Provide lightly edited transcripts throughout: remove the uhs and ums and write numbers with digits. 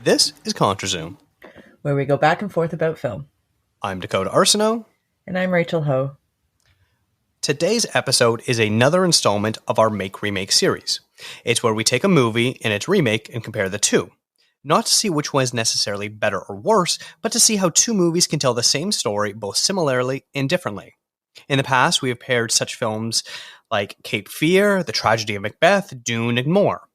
This is ContraZoom. Where we go back and forth about film. I'm Dakota Arsenault. And I'm Rachel Ho. Today's episode is another installment of our Make Remake series. It's where we take a movie and its remake and compare the two. Not to see which one is necessarily better or worse, but to see how two movies can tell the same story both similarly and differently. In the past, we have paired such films like Cape Fear, The Tragedy of Macbeth, Dune, and more.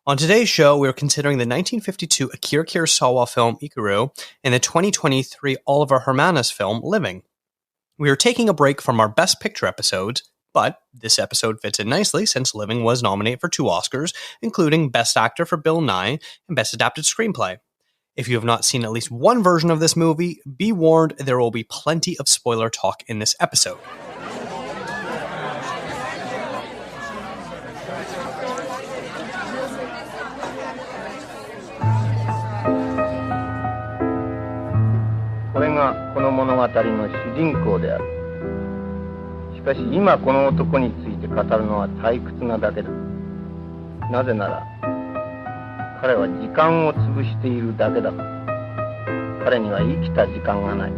On today's show, we are considering the 1952 Akira Kurosawa film Ikiru and the 2023 Oliver Hermanas film Living. We are taking a break from our Best Picture episodes, but this episode fits in nicely since Living was nominated for 2 Oscars, including Best Actor for Bill Nye and Best Adapted Screenplay. If you have not seen at least one version of this movie, be warned there will be plenty of spoiler talk in this episode. This is the story's main character. しかし今この男について語るのは退屈なだけだ。なぜなら彼は時間を潰しているだけだから。彼には生きた時間がない。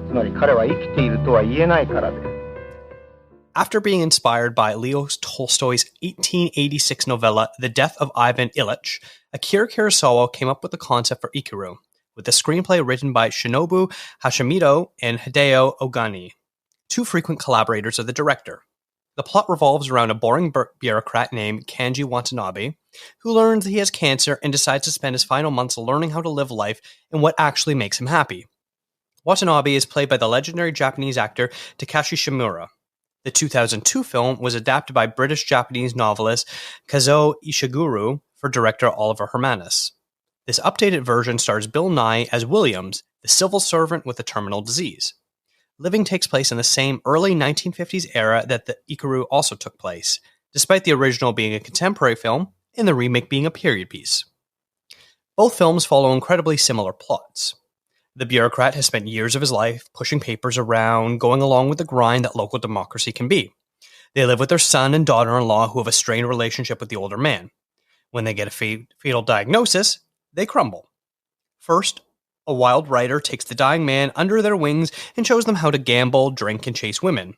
つまり彼は生きているとは言えないからです。After being inspired by Leo Tolstoy's 1886 novella The Death of Ivan Ilyich, Akira Kurosawa came up with the concept for Ikiru, with the screenplay written by Shinobu Hashimoto and Hideo Ogani, 2 frequent collaborators of the director. The plot revolves around a boring bureaucrat named Kanji Watanabe, who learns he has cancer and decides to spend his final months learning how to live life and what actually makes him happy. Watanabe is played by the legendary Japanese actor Takashi Shimura. The 2002 film was adapted by British-Japanese novelist Kazuo Ishiguro for director Oliver Hermanas. This updated version stars Bill Nye as Williams, the civil servant with a terminal disease. Living takes place in the same early 1950s era that the Ikiru also took place, despite the original being a contemporary film and the remake being a period piece. Both films follow incredibly similar plots. The bureaucrat has spent years of his life pushing papers around, going along with the grind that local democracy can be. They live with their son and daughter-in-law who have a strained relationship with the older man. When they get a fatal diagnosis, they crumble. First, a wild writer takes the dying man under their wings and shows them how to gamble, drink, and chase women.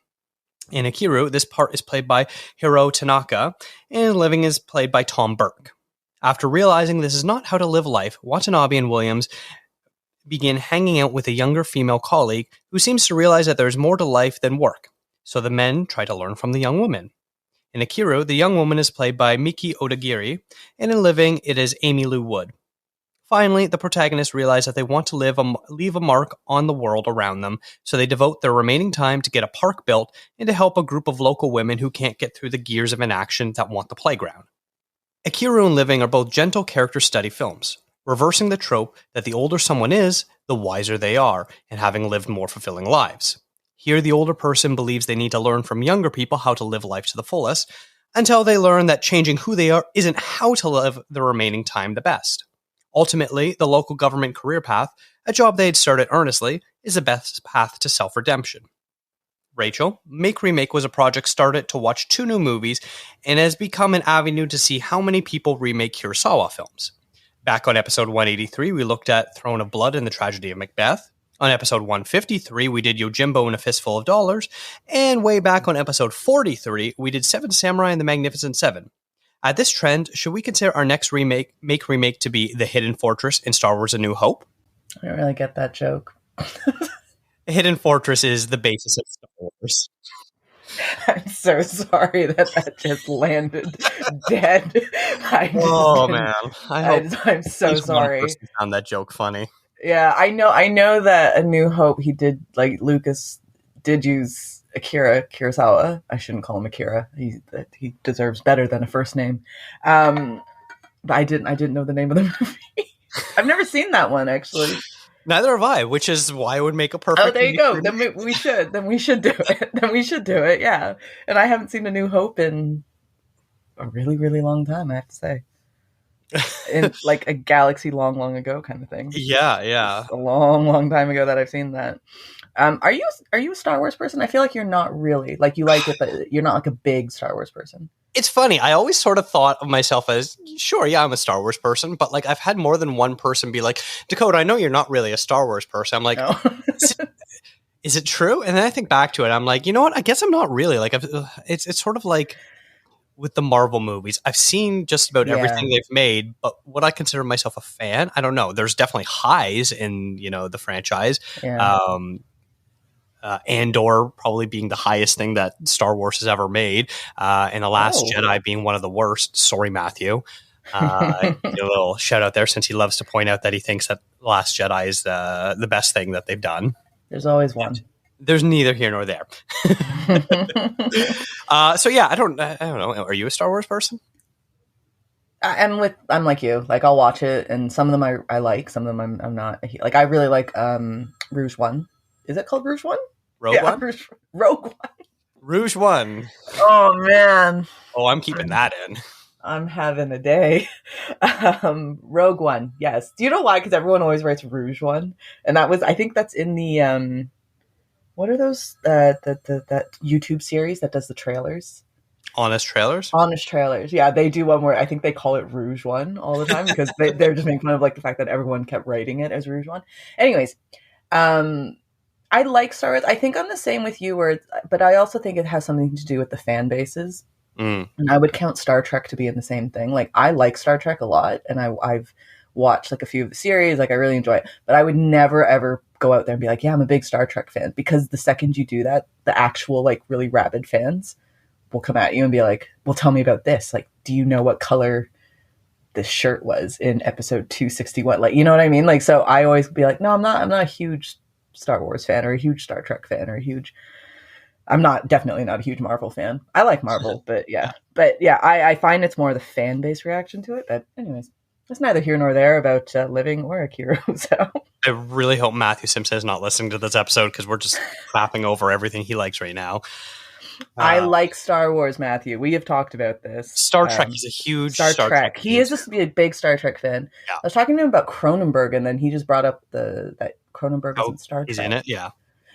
In Ikiru, this part is played by Hiro Tanaka, and Living is played by Tom Burke. After realizing this is not how to live life, Watanabe and Williams begin hanging out with a younger female colleague who seems to realize that there is more to life than work, so the men try to learn from the young woman. In Ikiru, the young woman is played by Miki Odagiri, and in Living, it is Amy Lou Wood. Finally, the protagonists realize that they want to leave a mark on the world around them, so they devote their remaining time to get a park built and to help a group of local women who can't get through the gears of inaction that want the playground. Ikiru and Living are both gentle character study films, reversing the trope that the older someone is, the wiser they are, and having lived more fulfilling lives. Here, the older person believes they need to learn from younger people how to live life to the fullest, until they learn that changing who they are isn't how to live the remaining time the best. Ultimately, the local government career path, a job they had started earnestly, is the best path to self-redemption. Rachel, Make Remake was a project started to watch 2 new movies and has become an avenue to see how many people remake Kurosawa films. Back on episode 183, we looked at Throne of Blood and the Tragedy of Macbeth. On episode 153, we did Yojimbo and a Fistful of Dollars. And way back on episode 43, we did 7 Samurai and the Magnificent Seven. At this trend, should we consider our next Make Remake to be The Hidden Fortress in Star Wars A New Hope? I don't really get that joke. Hidden Fortress is the basis of Star Wars. I'm so sorry that just landed dead. Man. I'm so sorry. I found that joke funny. Yeah, I know that A New Hope, Lucas did use Akira Kurosawa. I shouldn't call him Akira. He deserves better than a first name. But I didn't know the name of the movie. I've never seen that one, actually. Neither have I, which is why it would make a perfect. Oh, there you go. Then we should do it. Yeah. And I haven't seen A New Hope in a really, really long time, I have to say. In like a galaxy long ago kind of thing. Yeah. It's a long time ago that I've seen that. Are you a Star Wars person? I feel like you're not really. Like, you like it, but you're not like a big Star Wars person. It's funny. I always sort of thought of myself as, sure, yeah, I'm a Star Wars person, but like I've had more than one person be like, Dakota, I know you're not really a Star Wars person. I'm like, No. is it true? And then I think back to it. I'm like, you know what? I guess I'm not really. Like, it's sort of like with the Marvel movies. I've seen just about everything they've made, but would I consider myself a fan? I don't know. There's definitely highs in, the franchise. Yeah. Andor probably being the highest thing that Star Wars has ever made, and The Last Jedi being one of the worst. Sorry, Matthew. A little shout out there, since he loves to point out that he thinks that The Last Jedi is the best thing that they've done. There's always one. There's neither here nor there. So yeah, I don't know. Are you a Star Wars person? I'm like you. Like, I'll watch it, and some of them I like, some of them I'm not. Like, I really like Rouge One. Is it called Rouge One? Rogue One? Rogue One. Rouge One. Oh, man. Oh, I'm keeping that in. I'm having a day. Rogue One, yes. Do you know why? Because everyone always writes Rouge One. And I think that's in the, what are those, that YouTube series that does the trailers? Honest Trailers? Honest Trailers. Yeah, they do one where I think they call it Rouge One all the time because they're just making fun of like the fact that everyone kept writing it as Rouge One. Anyways, I like Star Wars. I think I'm the same with you, but I also think it has something to do with the fan bases. And I would count Star Trek to be in the same thing. Like, I like Star Trek a lot, and I've watched like a few of the series. Like, I really enjoy it. But I would never ever go out there and be like, yeah, I'm a big Star Trek fan, because the second you do that, the actual like really rabid fans will come at you and be like, well, tell me about this. Like, do you know what color this shirt was in episode 261? Like, you know what I mean? Like, so I always be like, no, I'm not a huge Star Wars fan or a huge Star Trek fan or I'm definitely not a huge Marvel fan. I like Marvel, but yeah. I find it's more the fan base reaction to it. But anyways, it's neither here nor there about Living or Ikiru. So I really hope Matthew Simpson is not listening to this episode, because we're just clapping over everything he likes right now. I like Star Wars, Matthew. We have talked about this. Star Trek. He's a huge Star Trek. He is just a big Star Trek fan. Yeah. I was talking to him about Cronenberg, and then he just brought up that Cronenberg is in Star Trek. He's in it, yeah.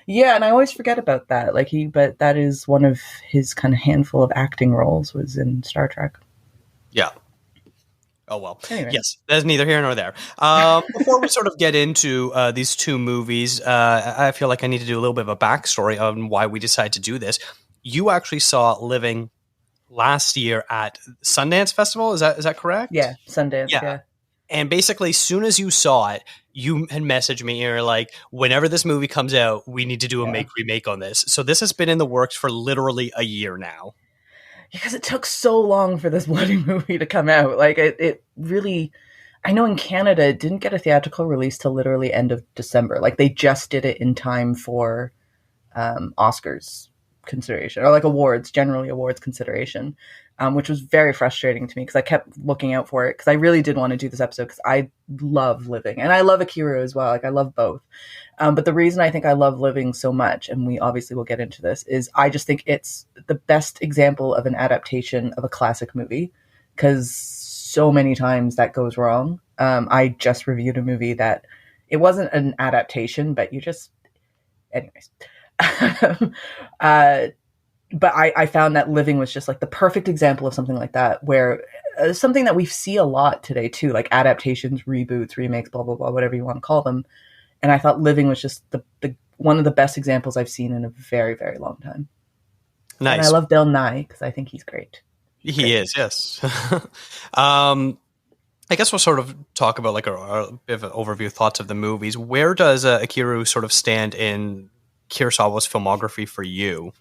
Yeah, and I always forget about that. But that is one of his kind of handful of acting roles was in Star Trek. Yeah. Oh, well. Anyway. Yes, that's neither here nor there. Before we sort of get into these two movies, I feel like I need to do a little bit of a backstory on why we decided to do this. You actually saw Living last year at Sundance Festival. Is that correct? Yeah, Sundance, yeah. And basically, as soon as you saw it, you had messaged me and you're like, whenever this movie comes out, we need to do a remake on this. So this has been in the works for literally a year now. Because it took so long for this bloody movie to come out. Like, it really... I know in Canada, it didn't get a theatrical release till literally end of December. Like, they just did it in time for Oscars consideration, or like generally awards consideration, which was very frustrating to me, because I kept looking out for it, because I really did want to do this episode, because I love Living, and I love Ikiru as well. Like, I love both. But the reason I think I love Living so much, and we obviously will get into this, is I just think it's the best example of an adaptation of a classic movie, because so many times that goes wrong. I just reviewed a movie that it wasn't an adaptation, but anyways. But I found that Living was just like the perfect example of something like that, where something that we see a lot today too, like adaptations, reboots, remakes, blah, blah, blah, whatever you want to call them. And I thought Living was just the one of the best examples I've seen in a very, very long time. Nice. And I love Bill Nye, because I think he's great. He is, yes. I guess we'll sort of talk about like a bit of an overview thoughts of the movies. Where does Ikiru sort of stand in Kurosawa's filmography for you?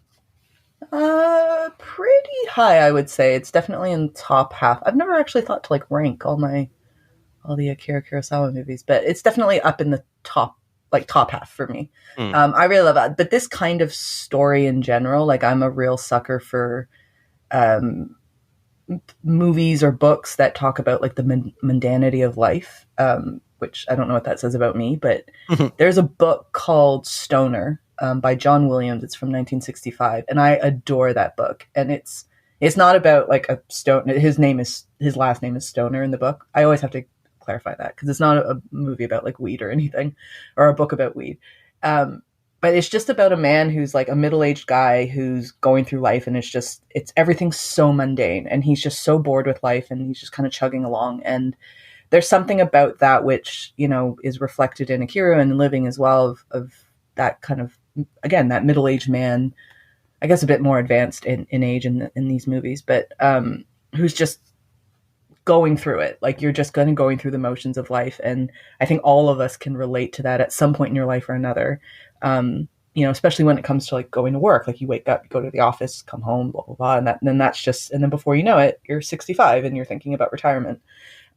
Pretty high, I would say. It's definitely in the top half. I've never actually thought to like rank all the Akira Kurosawa movies, but it's definitely up in the top half for me. I really love that. But this kind of story in general, like, I'm a real sucker for movies or books that talk about like the mundanity of life, which I don't know what that says about me, but there's a book called Stoner by John Williams. It's from 1965, and I adore that book. And it's not about like a stone. His last name is Stoner in the book. I always have to clarify that, because it's not a movie about like weed or anything, or a book about weed. but it's just about a man who's like a middle-aged guy who's going through life, and it's everything's so mundane, and he's just so bored with life, and he's just kind of chugging along. And there's something about that which, you know, is reflected in Ikiru and Living as well, of that kind of, again, that middle-aged man, I guess a bit more advanced in age in these movies, but who's just going through it. Like, you're just going through the motions of life. And I think all of us can relate to that at some point in your life or another. You know, especially when it comes to like going to work, like you wake up, you go to the office, come home, blah, blah, blah. And then that's just, and then before you know it, you're 65 and you're thinking about retirement.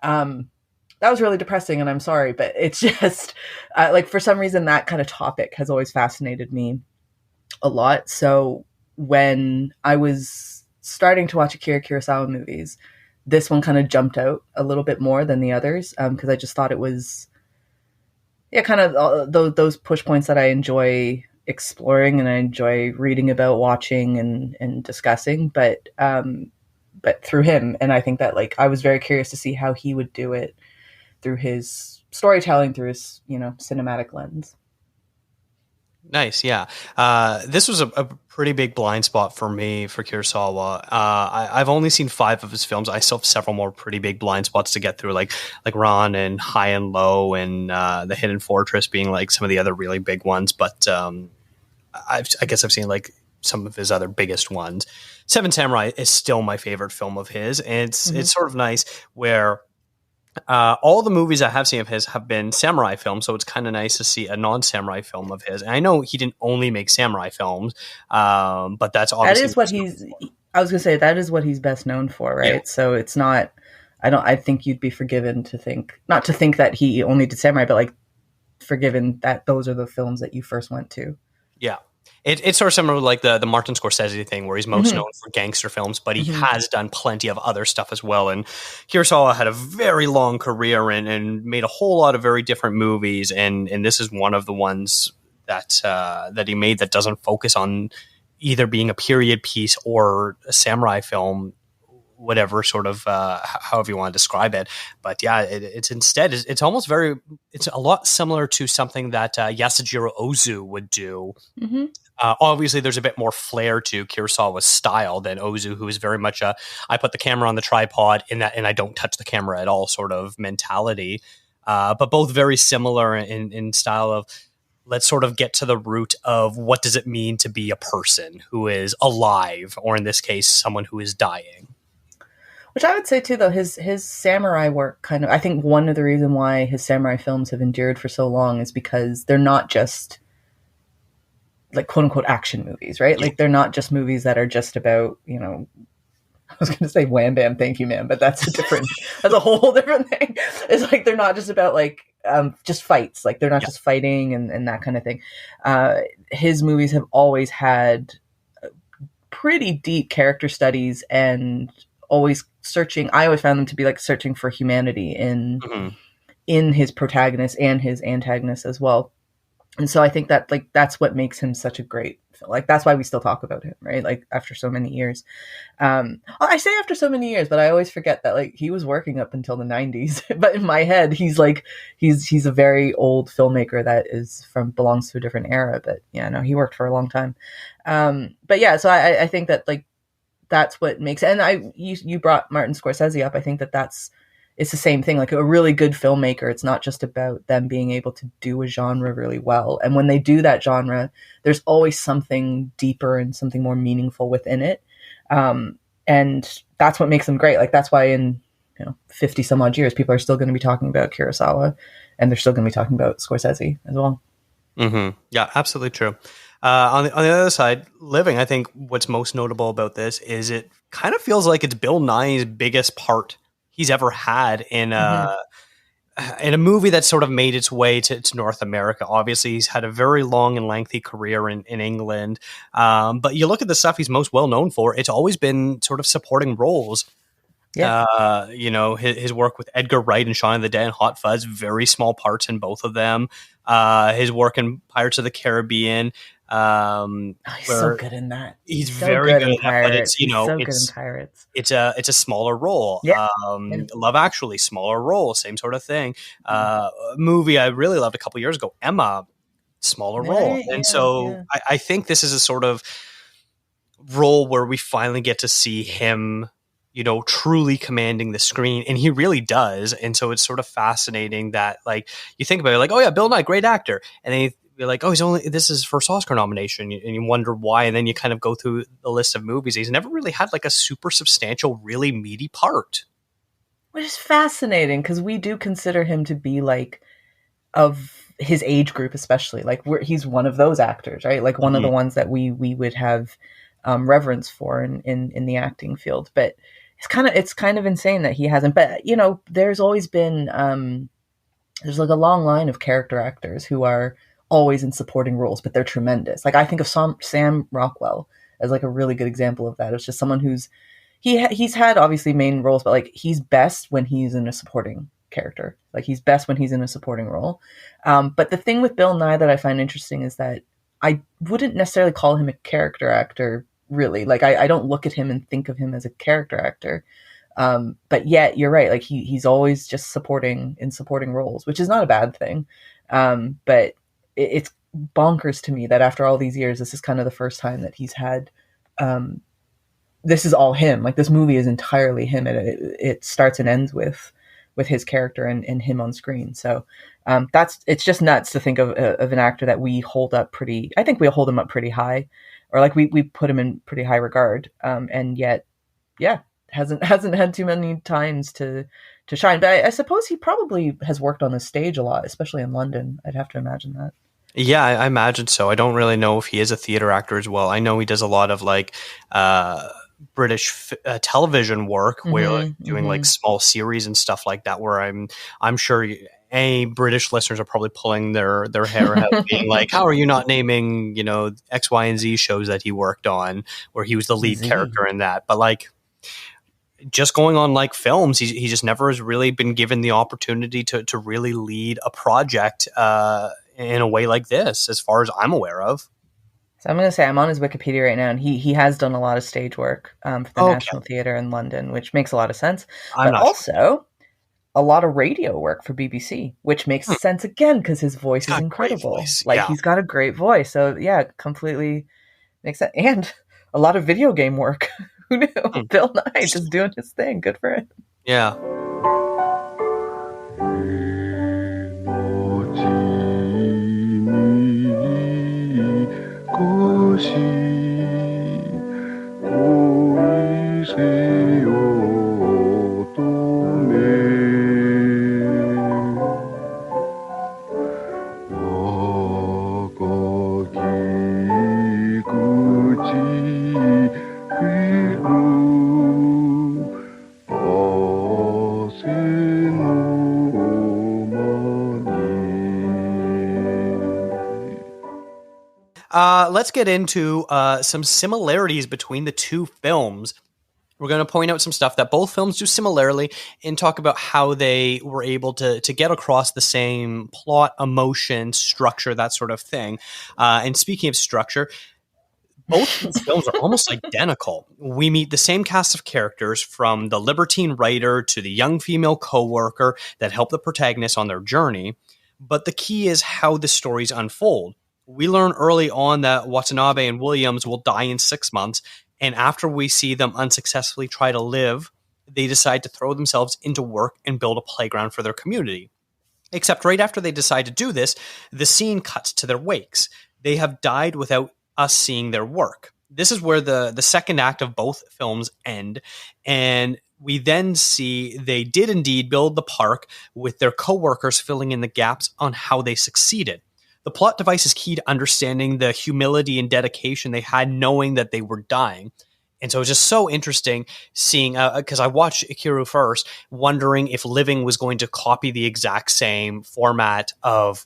That was really depressing, and I'm sorry, but it's just like, for some reason, that kind of topic has always fascinated me a lot. So when I was starting to watch Akira Kurosawa movies, this one kind of jumped out a little bit more than the others, because I just thought it was, kind of those push points that I enjoy exploring and I enjoy reading about, watching, and discussing, but through him. And I think that, like, I was very curious to see how he would do it through his storytelling, through his, you know, cinematic lens. Nice, yeah. This was a pretty big blind spot for me for Kurosawa. I've only seen 5 of his films. I still have several more pretty big blind spots to get through, like Ron and High and Low and The Hidden Fortress being like some of the other really big ones. But I guess I've seen like some of his other biggest ones. Seven Samurai is still my favorite film of his, and it's sort of nice where all the movies I have seen of his have been samurai films, so it's kind of nice to see a non-samurai film of his. And I know he didn't only make samurai films, but that's obviously I was going to say, that is what he's best known for, right? Yeah. So it's not, I think you'd be forgiven to think, not to think that he only did samurai, but like forgiven that those are the films that you first went to. Yeah. It's sort of similar to like the Martin Scorsese thing, where he's most known for gangster films, but he has done plenty of other stuff as well. And Kurosawa had a very long career and made a whole lot of very different movies. And this is one of the ones that he made that doesn't focus on either being a period piece or a samurai film, whatever sort of however you want to describe it. But yeah, it's instead, it's almost it's a lot similar to something that Yasujiro Ozu would do. Obviously, there's a bit more flair to Kurosawa's style than Ozu, who is very much I put the camera on the tripod and I don't touch the camera at all sort of mentality. But both very similar in style of, let's sort of get to the root of what does it mean to be a person who is alive, or in this case, someone who is dying. Which I would say too, though, his samurai work kind of, I think one of the reasons why his samurai films have endured for so long is because they're not just like quote unquote action movies, right? Yeah. Like they're not just movies that are just about, you know, I was going to say wham bam, thank you, man, but that's that's a whole different thing. It's like, they're not just about like just fights. Like they're not just fighting and that kind of thing. His movies have always had pretty deep character studies and always searching. I always found them to be like searching for humanity in his protagonist and his antagonist as well. And so I think that like that's what makes him such a great, like that's why we still talk about him, right? Like after so many years. I say after so many years, but I always forget that like he was working up until the 90s. But in my head, he's like he's a very old filmmaker that belongs to a different era. But yeah, no, he worked for a long time. But yeah, so I think that like that's what makes, and you brought Martin Scorsese up. I think it's the same thing. Like a really good filmmaker, it's not just about them being able to do a genre really well. And when they do that genre, there's always something deeper and something more meaningful within it. And that's what makes them great. Like that's why in 50 some odd years, people are still going to be talking about Kurosawa, and they're still going to be talking about Scorsese as well. Yeah, absolutely true. On the other side, Living, I think what's most notable about this is it kind of feels like it's Bill Nye's biggest part he's ever had in a movie that sort of made its way to North America. Obviously, he's had a very long and lengthy career in England. But you look at the stuff he's most well known for, it's always been sort of supporting roles. Yeah. His work with Edgar Wright and Shaun of the Dead and Hot Fuzz, very small parts in both of them. His work in Pirates of the Caribbean. He's so good in that. He's so very good in that, but it's, he's so good in Pirates. It's a smaller role. Yeah. Love Actually, smaller role, same sort of thing. Movie I really loved a couple years ago, Emma. smaller role. Yeah, And so yeah. I think this is a sort of role where we finally get to see him, you know, truly commanding the screen, and he really does. And so it's sort of fascinating that, like, you think about it, like, oh yeah, Bill Nye, great actor, and then you're like, oh, this is his first Oscar nomination, and you wonder why, and then you kind of go through the list of movies. He's never really had like a super substantial, really meaty part. Which is fascinating because we do consider him to be like of his age group, especially like he's one of those actors, right? Like one of the ones that we would have reverence for in the acting field. But it's kind of insane that he hasn't. But you know, there's always been there's like a long line of character actors who are always in supporting roles, but they're tremendous. Like I think of Sam Rockwell as like a really good example of that. It's just someone who's he's had obviously main roles, but like he's best when he's in a supporting character. Like he's best when he's in a supporting role. But the thing with Bill Nye that I find interesting is that I wouldn't necessarily call him a character actor, really. Like I don't look at him and think of him as a character actor. But yet you're right. Like he's always just supporting roles, which is not a bad thing. But it's bonkers to me that after all these years, this is kind of the first time that he's had, this is all him. Like this movie is entirely him. And it starts and ends with his character and him on screen. So, it's just nuts to think of an actor that we hold up I think we hold him up pretty high, or like we put him in pretty high regard. And yet, yeah, hasn't had too many times to shine. But I suppose he probably has worked on the stage a lot, especially in London. I'd have to imagine that. Yeah, I imagine so. I don't really know if he is a theater actor as well. I know he does a lot of like British television work, where like, doing like small series and stuff like that. Where I'm sure any British listeners are probably pulling their hair out, being like, "How are you not naming, you know, X, Y, and Z shows that he worked on, where he was the lead character in that?" But like, just going on like films, he just never has really been given the opportunity to really lead a project in a way like this, as far as I'm aware of. So I'm going to say I'm on his Wikipedia right now, and he has done a lot of stage work for the National Theatre in London, which makes a lot of sense. But also a lot of radio work for BBC, which makes sense again because his voice is incredible. He's got a great voice. So yeah, completely makes sense. And a lot of video game work. Who knew? Bill Nye just doing his thing. Good for him. Yeah. Let's get into some similarities between the two films. We're going to point out some stuff that both films do similarly and talk about how they were able to get across the same plot, emotion, structure, that sort of thing. And speaking of structure, both these films are almost identical. We meet the same cast of characters, from the libertine writer to the young female co-worker that help the protagonist on their journey. But the key is how the stories unfold. We learn early on that Watanabe and Williams will die in 6 months, and after we see them unsuccessfully try to live, they decide to throw themselves into work and build a playground for their community. Except right after they decide to do this, the scene cuts to their wakes. They have died without us seeing their work. This is where the second act of both films end, and we then see they did indeed build the park, with their co-workers filling in the gaps on how they succeeded. The plot device is key to understanding the humility and dedication they had, knowing that they were dying. And so it's just so interesting seeing, because I watched Ikiru first, wondering if Living was going to copy the exact same format of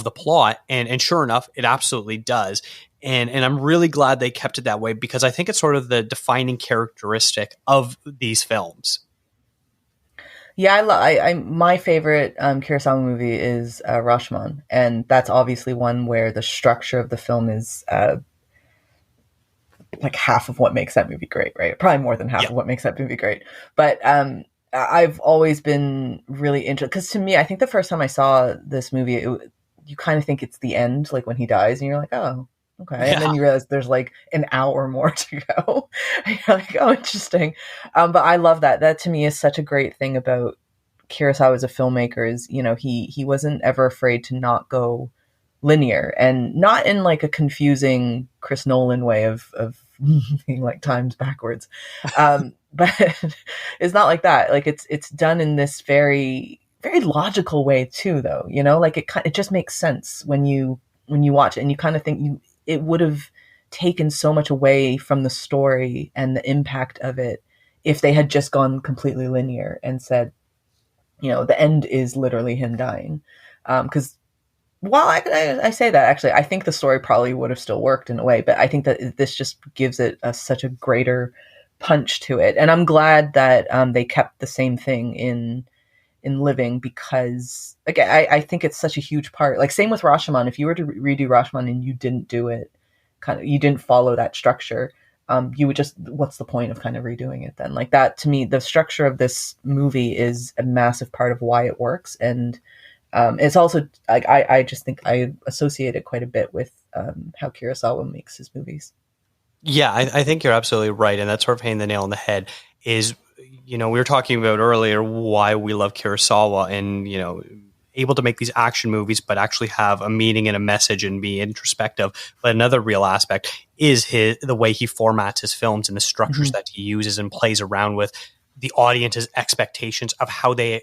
the plot. And sure enough, it absolutely does. And I'm really glad they kept it that way, because I think it's sort of the defining characteristic of these films. Yeah, I my favorite Kurosawa movie is Rashomon, and that's obviously one where the structure of the film is like half of what makes that movie great, right? Probably more than half of what makes that movie great. But I've always been really interested, because to me, I think the first time I saw this movie, you kind of think it's the end, like when he dies, and you're like, oh, okay. Yeah. And then you realize there's like an hour more to go. And you're like, oh, interesting. But I love that. That to me is such a great thing about Kurosawa as a filmmaker is, you know, he wasn't ever afraid to not go linear, and not in like a confusing Chris Nolan way of being like times backwards. But it's not like that. Like it's done in this very, very logical way too, though, you know, like it just makes sense when you watch it, and you kind of think it would have taken so much away from the story and the impact of it if they had just gone completely linear and said, you know, the end is literally him dying. Because while I say that, actually, I think the story probably would have still worked in a way, but I think that this just gives it such a greater punch to it. And I'm glad that they kept the same thing in Living, because again, I think it's such a huge part. Like same with Rashomon. If you were to redo Rashomon and you didn't do it, you didn't follow that structure, you would just, what's the point of kind of redoing it then? Like that, to me, the structure of this movie is a massive part of why it works. And it's also, like, I just think I associate it quite a bit with how Kurosawa makes his movies. Yeah, I think you're absolutely right. And that's sort of hitting the nail on the head is, you know, we were talking about earlier why we love Kurosawa and, you know, able to make these action movies, but actually have a meaning and a message and be introspective. But another real aspect is the way he formats his films and the structures that he uses and plays around with the audience's expectations of how they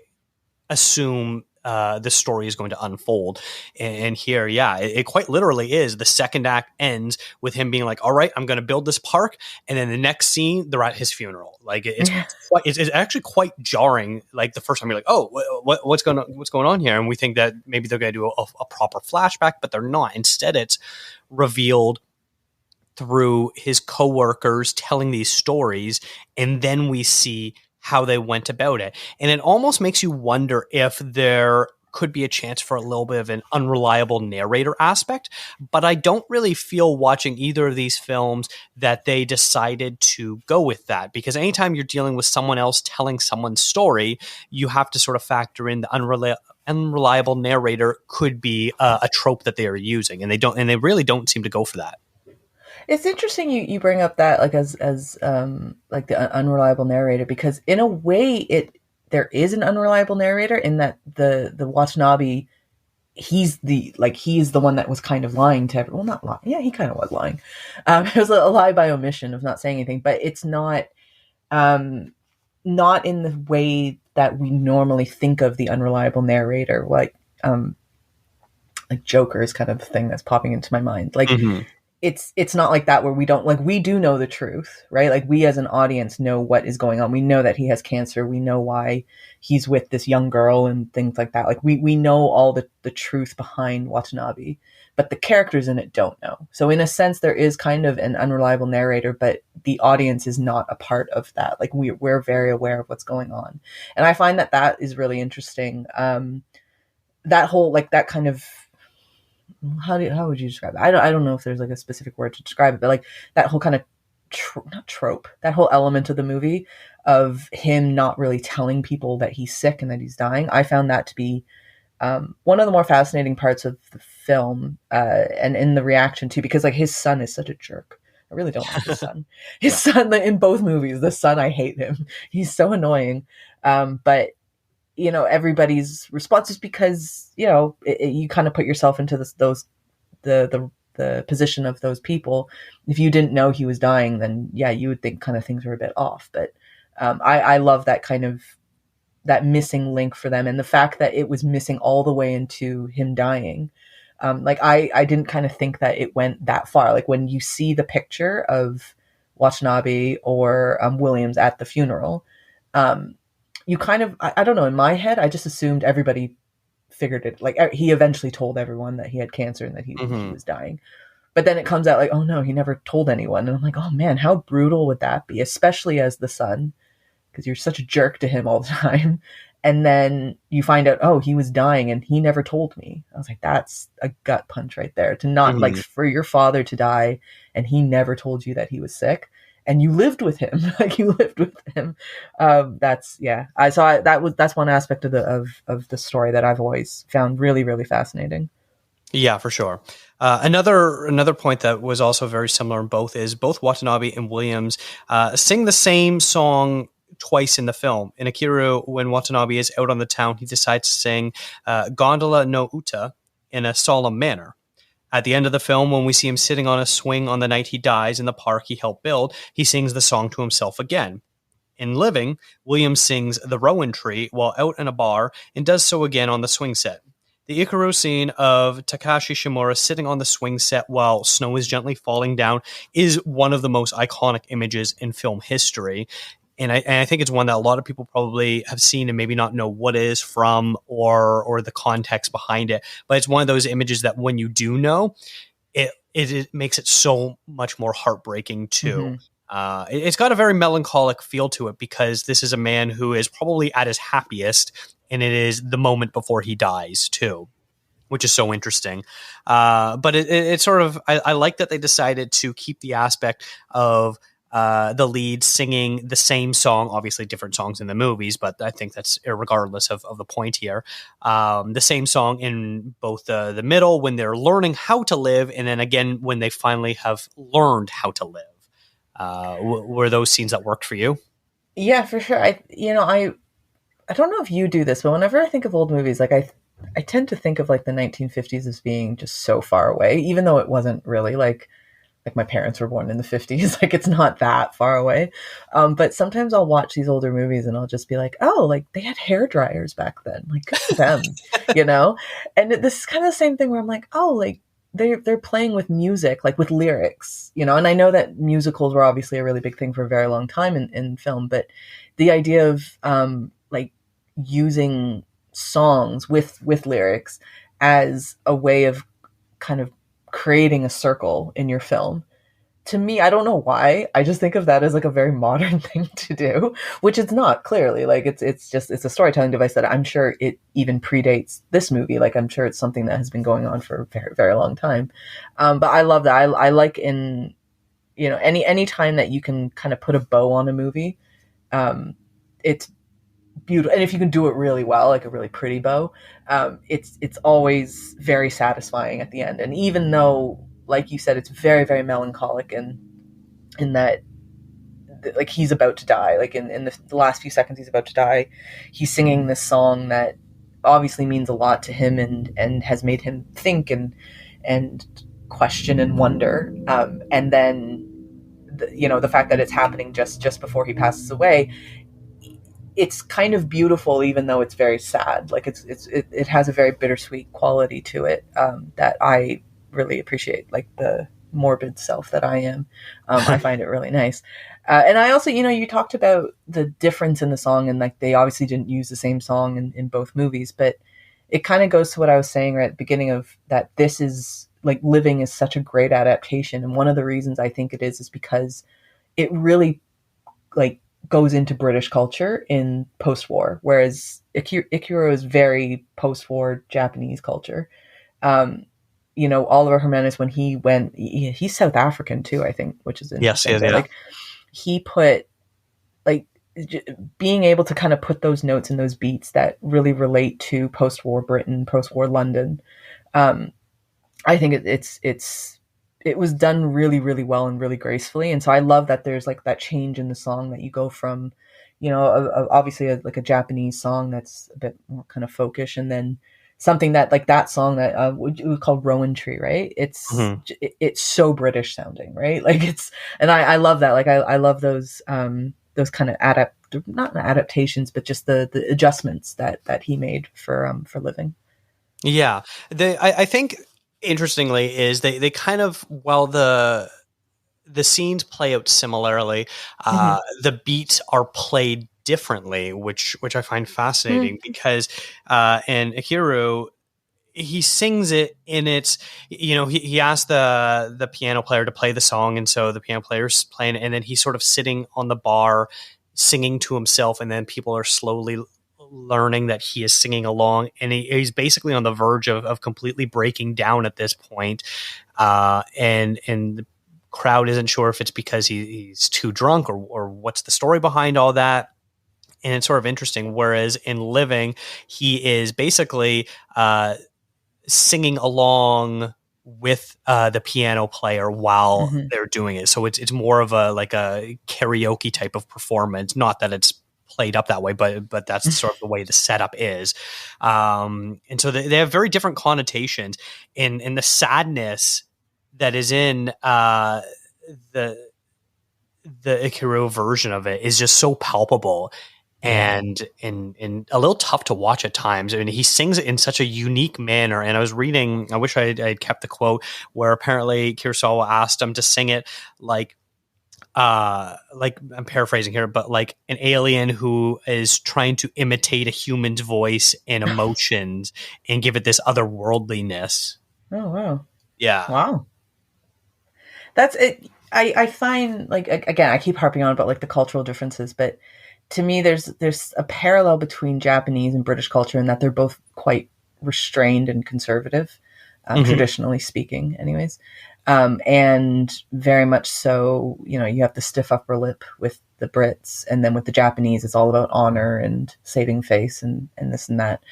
assume the story is going to unfold. And here, yeah, it quite literally is. The second act ends with him being like, all right, I'm going to build this park. And then the next scene, they're at his funeral. Like it's actually quite jarring. Like the first time you're like, oh, what's going on here? And we think that maybe they're going to do a proper flashback, but they're not. Instead, it's revealed through his coworkers telling these stories. And then we see how they went about it. And it almost makes you wonder if there could be a chance for a little bit of an unreliable narrator aspect. But I don't really feel watching either of these films that they decided to go with that, because anytime you're dealing with someone else telling someone's story, you have to sort of factor in the unreliable narrator could be a trope that they are using. And they really don't seem to go for that. It's interesting you bring up that, like, as like the unreliable narrator, because in a way there is an unreliable narrator in that the Watanabe, he is the one that was kind of lying to everyone. Well, not lying. Yeah, he kind of was lying. It was a lie by omission of not saying anything, but it's not in the way that we normally think of the unreliable narrator, like Joker is kind of the thing that's popping into my mind. Like, it's not like that, where we don't, like, we do know the truth, right? Like, we as an audience know what is going on. We know that he has cancer. We know why he's with this young girl and things like that. Like, we know all the truth behind Watanabe, but the characters in it don't know. So in a sense, there is kind of an unreliable narrator, but the audience is not a part of that. Like, we're very aware of what's going on. And I find that is really interesting. That whole, like, that kind of, how would you describe it? I don't know if there's like a specific word to describe it, but like that whole kind of not trope, that whole element of the movie of him not really telling people that he's sick and that he's dying. I found that to be one of the more fascinating parts of the film, and in the reaction too, because like his son is such a jerk. I really don't like his son. His son in both movies, the son, I hate him. He's so annoying. But you know, everybody's response is because, you know, you kind of put yourself into the position of those people. If you didn't know he was dying, then yeah, you would think kind of things were a bit off. But I love that kind of, that missing link for them, and the fact that it was missing all the way into him dying. Like I didn't kind of think that it went that far. Like when you see the picture of Watanabe or Williams at the funeral, you kind of, I don't know, in my head, I just assumed everybody figured it. Like he eventually told everyone that he had cancer and that he was dying. But then it comes out like, oh no, he never told anyone. And I'm like, oh man, how brutal would that be? Especially as the son, because you're such a jerk to him all the time. And then you find out, oh, he was dying and he never told me. I was like, that's a gut punch right there. To not, like, for your father to die and he never told you that he was sick. And you lived with him, like you lived with him. That's that's one aspect of the story that I've always found really, really fascinating. Yeah, for sure. Another point that was also very similar in both is both Watanabe and Williams sing the same song twice in the film. In Ikiru, when Watanabe is out on the town, he decides to sing Gondola no Uta in a solemn manner. At the end of the film, when we see him sitting on a swing on the night he dies in the park he helped build, he sings the song to himself again. In Living, Williams sings The Rowan Tree while out in a bar and does so again on the swing set. The Ikiru scene of Takashi Shimura sitting on the swing set while snow is gently falling down is one of the most iconic images in film history. And I think it's one that a lot of people probably have seen and maybe not know what it is from or the context behind it. But it's one of those images that when you do know, it makes it so much more heartbreaking too. It's got a very melancholic feel to it because this is a man who is probably at his happiest, and it is the moment before he dies too, which is so interesting. But it sort of, I like that they decided to keep the aspect of the lead singing the same song, obviously different songs in the movies, but I think that's irregardless of the point here. The same song in both the middle when they're learning how to live, and then again when they finally have learned how to live. Were those scenes that worked for you? Yeah, for sure. I don't know if you do this, but whenever I think of old movies, like I tend to think of like the 1950s as being just so far away, even though it wasn't really like my parents were born in the 50s. Like it's not that far away. But sometimes I'll watch these older movies and I'll just be like, oh, like they had hair dryers back then. Like good for them, you know? And this is kind of the same thing where I'm like, oh, like they're playing with music, like with lyrics, you know? And I know that musicals were obviously a really big thing for a very long time in film, but the idea of like using songs with lyrics as a way of kind of creating a circle in your film, to me, I don't know why, I just think of that as like a very modern thing to do, which it's not, clearly. Like it's a storytelling device that I'm sure it even predates this movie. Like I'm sure it's something that has been going on for a very, very long time. But I love that. I like in, you know, any time that you can kind of put a bow on a movie, it's beautiful. And if you can do it really well, like a really pretty bow, it's always very satisfying at the end. And even though, like you said, it's very, very melancholic and in that, like he's about to die, like in the last few seconds he's about to die, he's singing this song that obviously means a lot to him and has made him think and question and wonder. And then, the fact that it's happening just before he passes away, it's kind of beautiful, even though it's very sad. Like it has a very bittersweet quality to it that I really appreciate. Like the morbid self that I am, I find it really nice. And I also, you talked about the difference in the song, and like they obviously didn't use the same song in both movies, but it kind of goes to what I was saying right at the beginning of that. This is like Living is such a great adaptation, and one of the reasons I think it is because it really like goes into British culture in post-war, whereas Ikiru is very post-war Japanese culture. Oliver Jimenez, when he went, he's South African too, I think, which is interesting. Yes, yeah. Like he put like being able to kind of put those notes and those beats that really relate to post-war Britain, post-war London. I think it was done really, really well and really gracefully. And so I love that there's like that change in the song that you go from, obviously like a Japanese song that's a bit more kind of folkish, and then something that like that song that we called Rowan Tree, right? It's so British sounding, right? Like and I love that. Like I love those kind of not adaptations, but just the adjustments that he made for Living. Yeah. I think interestingly is they kind of, while the scenes play out similarly, the beats are played differently, which I find fascinating because in Ikiru, he sings it in its, he asked the piano player to play the song, and so the piano player's playing it, and then he's sort of sitting on the bar singing to himself, and then people are slowly learning that he is singing along, and he's basically on the verge of completely breaking down at this point, and the crowd isn't sure if it's because he's too drunk or what's the story behind all that. And it's sort of interesting, whereas in Living, he is basically singing along with the piano player while they're doing it. So it's more of a karaoke type of performance. Not that it's played up that way, but that's sort of the way the setup is. And so they have very different connotations in the sadness that is in the Ikiru version of it is just so palpable and a little tough to watch at times. I mean, he sings it in such a unique manner. And I was reading, I wish I'd kept the quote, where apparently Kurosawa asked him to sing it like I'm paraphrasing here, but like an alien who is trying to imitate a human's voice and emotions and give it this otherworldliness. Oh, wow. Yeah. Wow. That's it. I find, like, again, I keep harping on about like the cultural differences, but to me, there's a parallel between Japanese and British culture in that they're both quite restrained and conservative, traditionally speaking, anyways. And very much so, you know, you have the stiff upper lip with the Brits, and then with the Japanese, it's all about honor and saving face and this and that.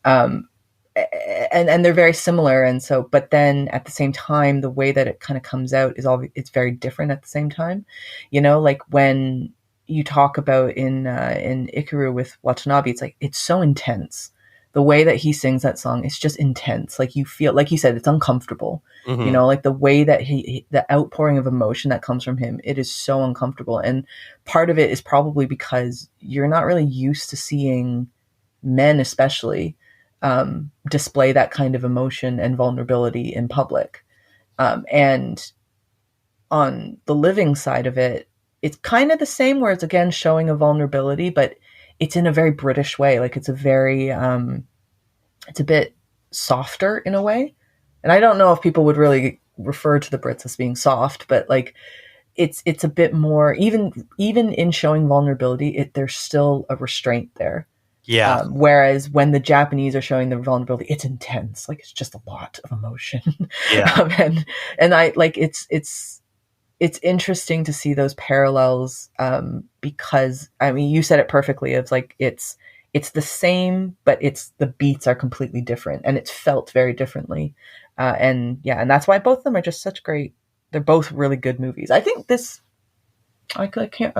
And they're very similar. And so, but then at the same time, the way that it kind of comes out it's very different at the same time. You know, like when you talk about in Ikiru with Watanabe, it's like, it's so intense. The way that he sings that song is just intense. Like you feel, like you said, it's uncomfortable. You know, like the way that the outpouring of emotion that comes from him, it is so uncomfortable. And part of it is probably because you're not really used to seeing men, especially, display that kind of emotion and vulnerability in public. And on the living side of it, it's kind of the same, where it's again showing a vulnerability, but it's in a very British way. Like it's a very, it's a bit softer in a way. And I don't know if people would really refer to the Brits as being soft, but like it's a bit more, even in showing vulnerability, there's still a restraint there. Yeah. Whereas when the Japanese are showing the vulnerability, it's intense. Like it's just a lot of emotion. Yeah. And I like, it's interesting to see those parallels, because I mean, you said it perfectly. It's like, it's the same, but the beats are completely different, and it's felt very differently. And that's why both of them are just such great. They're both really good movies. I think this, I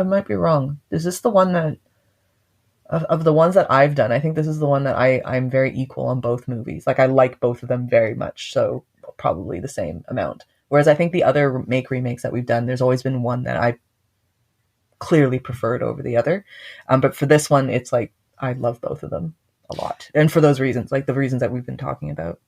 might be wrong. Is this the one that, of the ones that I've done, I think this is the one that I'm very equal on both movies. Like I like both of them very much, so probably the same amount. Whereas I think the other remakes that we've done, there's always been one that I clearly preferred over the other. But for this one, it's like, I love both of them a lot. And for those reasons, like the reasons that we've been talking about.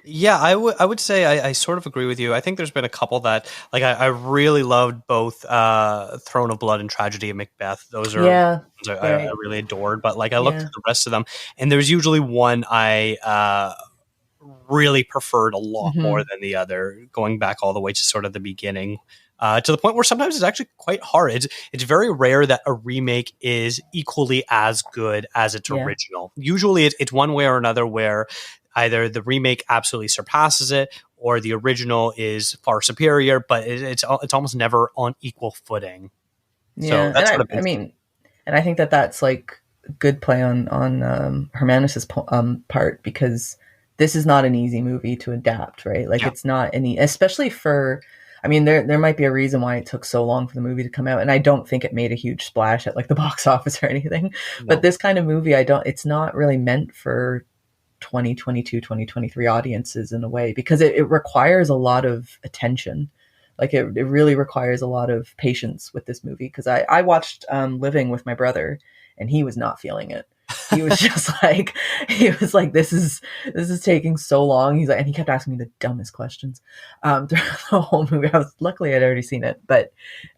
Yeah, I would say I sort of agree with you. I think there's been a couple that, like, I really loved both Throne of Blood and Tragedy of Macbeth. Those are ones I really adored. But like I looked at the rest of them, and there's usually one I really preferred a lot more than the other, going back all the way to sort of the beginning. To the point where sometimes it's actually quite hard. It's very rare that a remake is equally as good as its original. Usually it's one way or another, where either the remake absolutely surpasses it or the original is far superior, but it's almost never on equal footing. Yeah, so that's I mean, and I think that's like a good play on Hermanus's part, because this is not an easy movie to adapt, right? Like it's not any, especially for, I mean, there might be a reason why it took so long for the movie to come out, and I don't think it made a huge splash at like the box office or anything. No. But this kind of movie, it's not really meant for 2022, 2023 audiences in a way, because it requires a lot of attention. Like it really requires a lot of patience with this movie, because I watched Living with my brother, and he was not feeling it. He was just like, this is taking so long. He's like, and he kept asking me the dumbest questions throughout the whole movie. Luckily I'd already seen it, but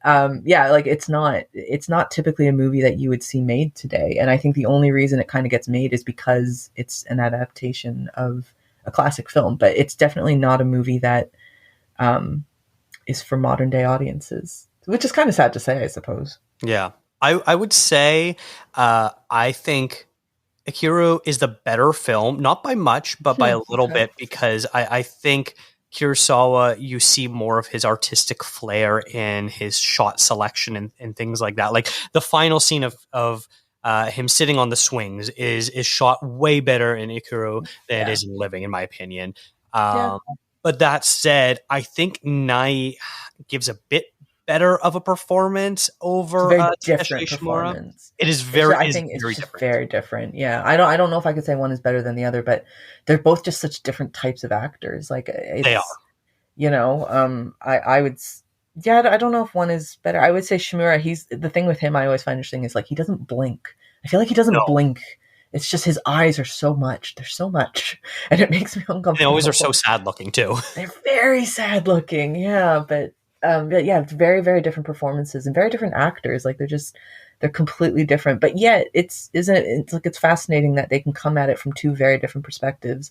like it's not typically a movie that you would see made today. And I think the only reason it kind of gets made is because it's an adaptation of a classic film, but it's definitely not a movie that is for modern day audiences, which is kind of sad to say, I suppose. Yeah. I would say I think Ikiru is the better film, not by much, but by a little bit, because I think Kurosawa, you see more of his artistic flair in his shot selection and things like that. Like the final scene of him sitting on the swings is shot way better in Ikiru than it Yeah. is in Living, in my opinion. Yeah. But that said, I think Nai gives a bit better of a performance over Very Takeshi different Shimura. performance. It is I think it's very just different. very different. Yeah, I don't know if I could say one is better than the other, but they're both just such different types of actors. Like They are. you know, I would. Yeah, I don't know if one is better. I would say Shimura. He's the thing with him. I always find interesting is like he doesn't blink. I feel like he doesn't blink. It's just his eyes are so much. There's so much, and it makes me uncomfortable. They always are so sad looking too. They're very sad looking. Yeah, but yeah, very very different performances and very different actors. Like they're completely different. But yet it's fascinating that they can come at it from two very different perspectives.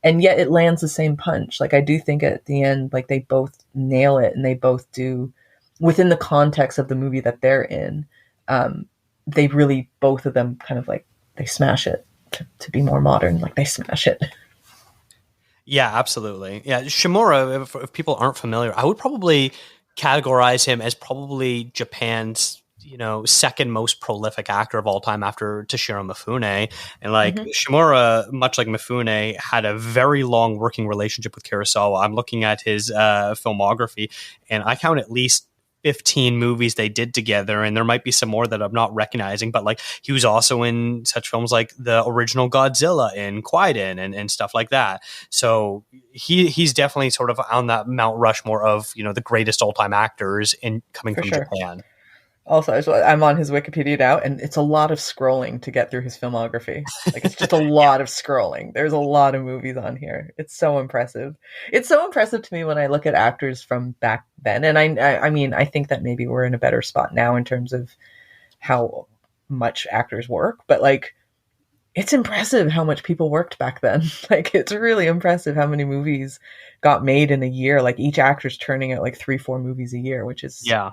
And yet it lands the same punch. Like I do think at the end, like they both nail it, and they both do within the context of the movie that they're in. They really, both of them kind of like, they smash it to be more modern. Like they smash it. Yeah, absolutely. Yeah. Shimura, if people aren't familiar, I would probably categorize him as probably Japan's, second most prolific actor of all time after Toshiro Mifune. And like Shimura, much like Mifune, had a very long working relationship with Kurosawa. I'm looking at his filmography, and I count at least 15 movies they did together, and there might be some more that I'm not recognizing, but like he was also in such films like the original Godzilla and Kwiden and stuff like that. So he's definitely sort of on that Mount Rushmore of, the greatest all-time actors coming from Japan. Also, I'm on his Wikipedia now, and it's a lot of scrolling to get through his filmography. Like, it's just a lot of scrolling. There's a lot of movies on here. It's so impressive. It's so impressive to me when I look at actors from back then. And I mean, I think that maybe we're in a better spot now in terms of how much actors work. But, like, it's impressive how much people worked back then. Like, it's really impressive how many movies got made in a year. Like, each actor's turning out, like, 3-4 movies a year, which is... Yeah.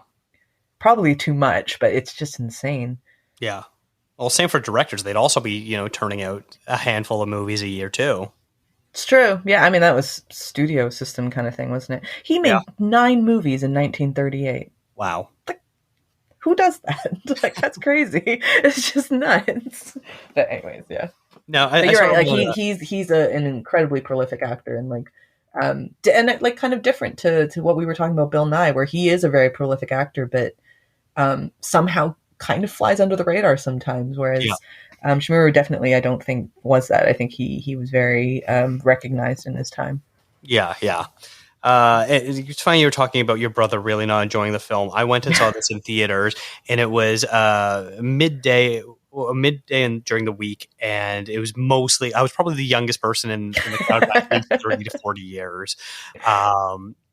Probably too much, but it's just insane. Yeah. Well, same for directors. They'd also be, turning out a handful of movies a year too. It's true. Yeah, I mean, that was studio system kind of thing, wasn't it? He made 9 movies in 1938. Wow. Like, who does that? Like, that's crazy. It's just nuts. But anyways, yeah. No, you're right. Like he's an incredibly prolific actor, and like, and like kind of different to what we were talking about Bill Nye, where he is a very prolific actor, but somehow kind of flies under the radar sometimes, whereas Shimura definitely, I don't think was that. I think he was very recognized in his time. Yeah. It's funny you were talking about your brother really not enjoying the film. I went and saw this in theaters, and it was midday and during the week, and it was mostly, I was probably the youngest person in the crowd by 30 to 40 years.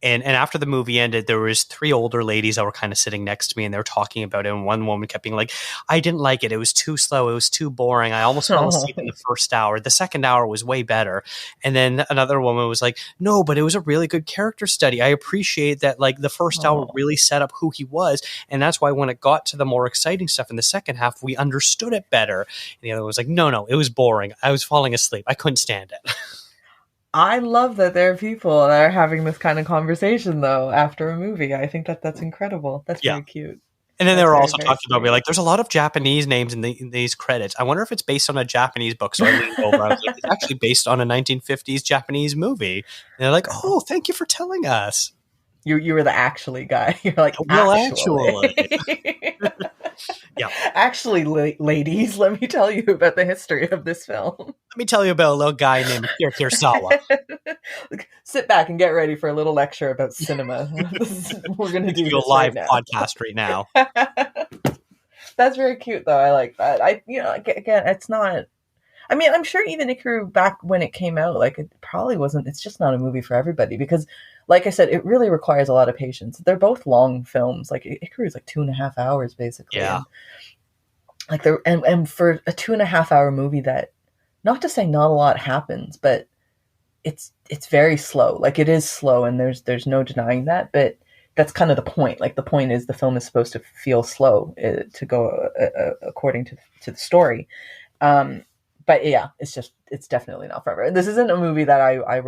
And after the movie ended, there was 3 older ladies that were kind of sitting next to me, and they were talking about it. And one woman kept being like, I didn't like it. It was too slow. It was too boring. I almost fell asleep in the first hour. The second hour was way better. And then another woman was like, no, but it was a really good character study. I appreciate that. Like the first hour really set up who he was. And that's why when it got to the more exciting stuff in the second half, we understood it better. And the other was like, no, it was boring. I was falling asleep. I couldn't stand it. I love that there are people that are having this kind of conversation, though, after a movie. I think that's incredible. That's very cute. And then they were also talking about me like, there's a lot of Japanese names in these credits. I wonder if it's based on a Japanese book. So I leaned over. I was like, it's actually based on a 1950s Japanese movie. And they're like, oh, thank you for telling us. You were the actually guy. You're like, well, actually. Yeah. Actually, ladies, let me tell you about the history of this film. Let me tell you about a little guy named Kurosawa. Sit back and get ready for a little lecture about cinema. We're going to do a live podcast right now. That's very cute, though. I like that. Again, it's not. I mean, I'm sure even Ikiru back when it came out, like it probably wasn't. It's just not a movie for everybody because, like I said, it really requires a lot of patience. They're both long films. Like Ikiru is like 2.5 hours basically. Yeah. And for a 2.5 hour movie, that, not to say not a lot happens, but it's very slow. Like it is slow, and there's no denying that. But that's kind of the point. Like the point is the film is supposed to feel slow to go according to the story. but yeah, it's definitely not forever. And this isn't a movie that I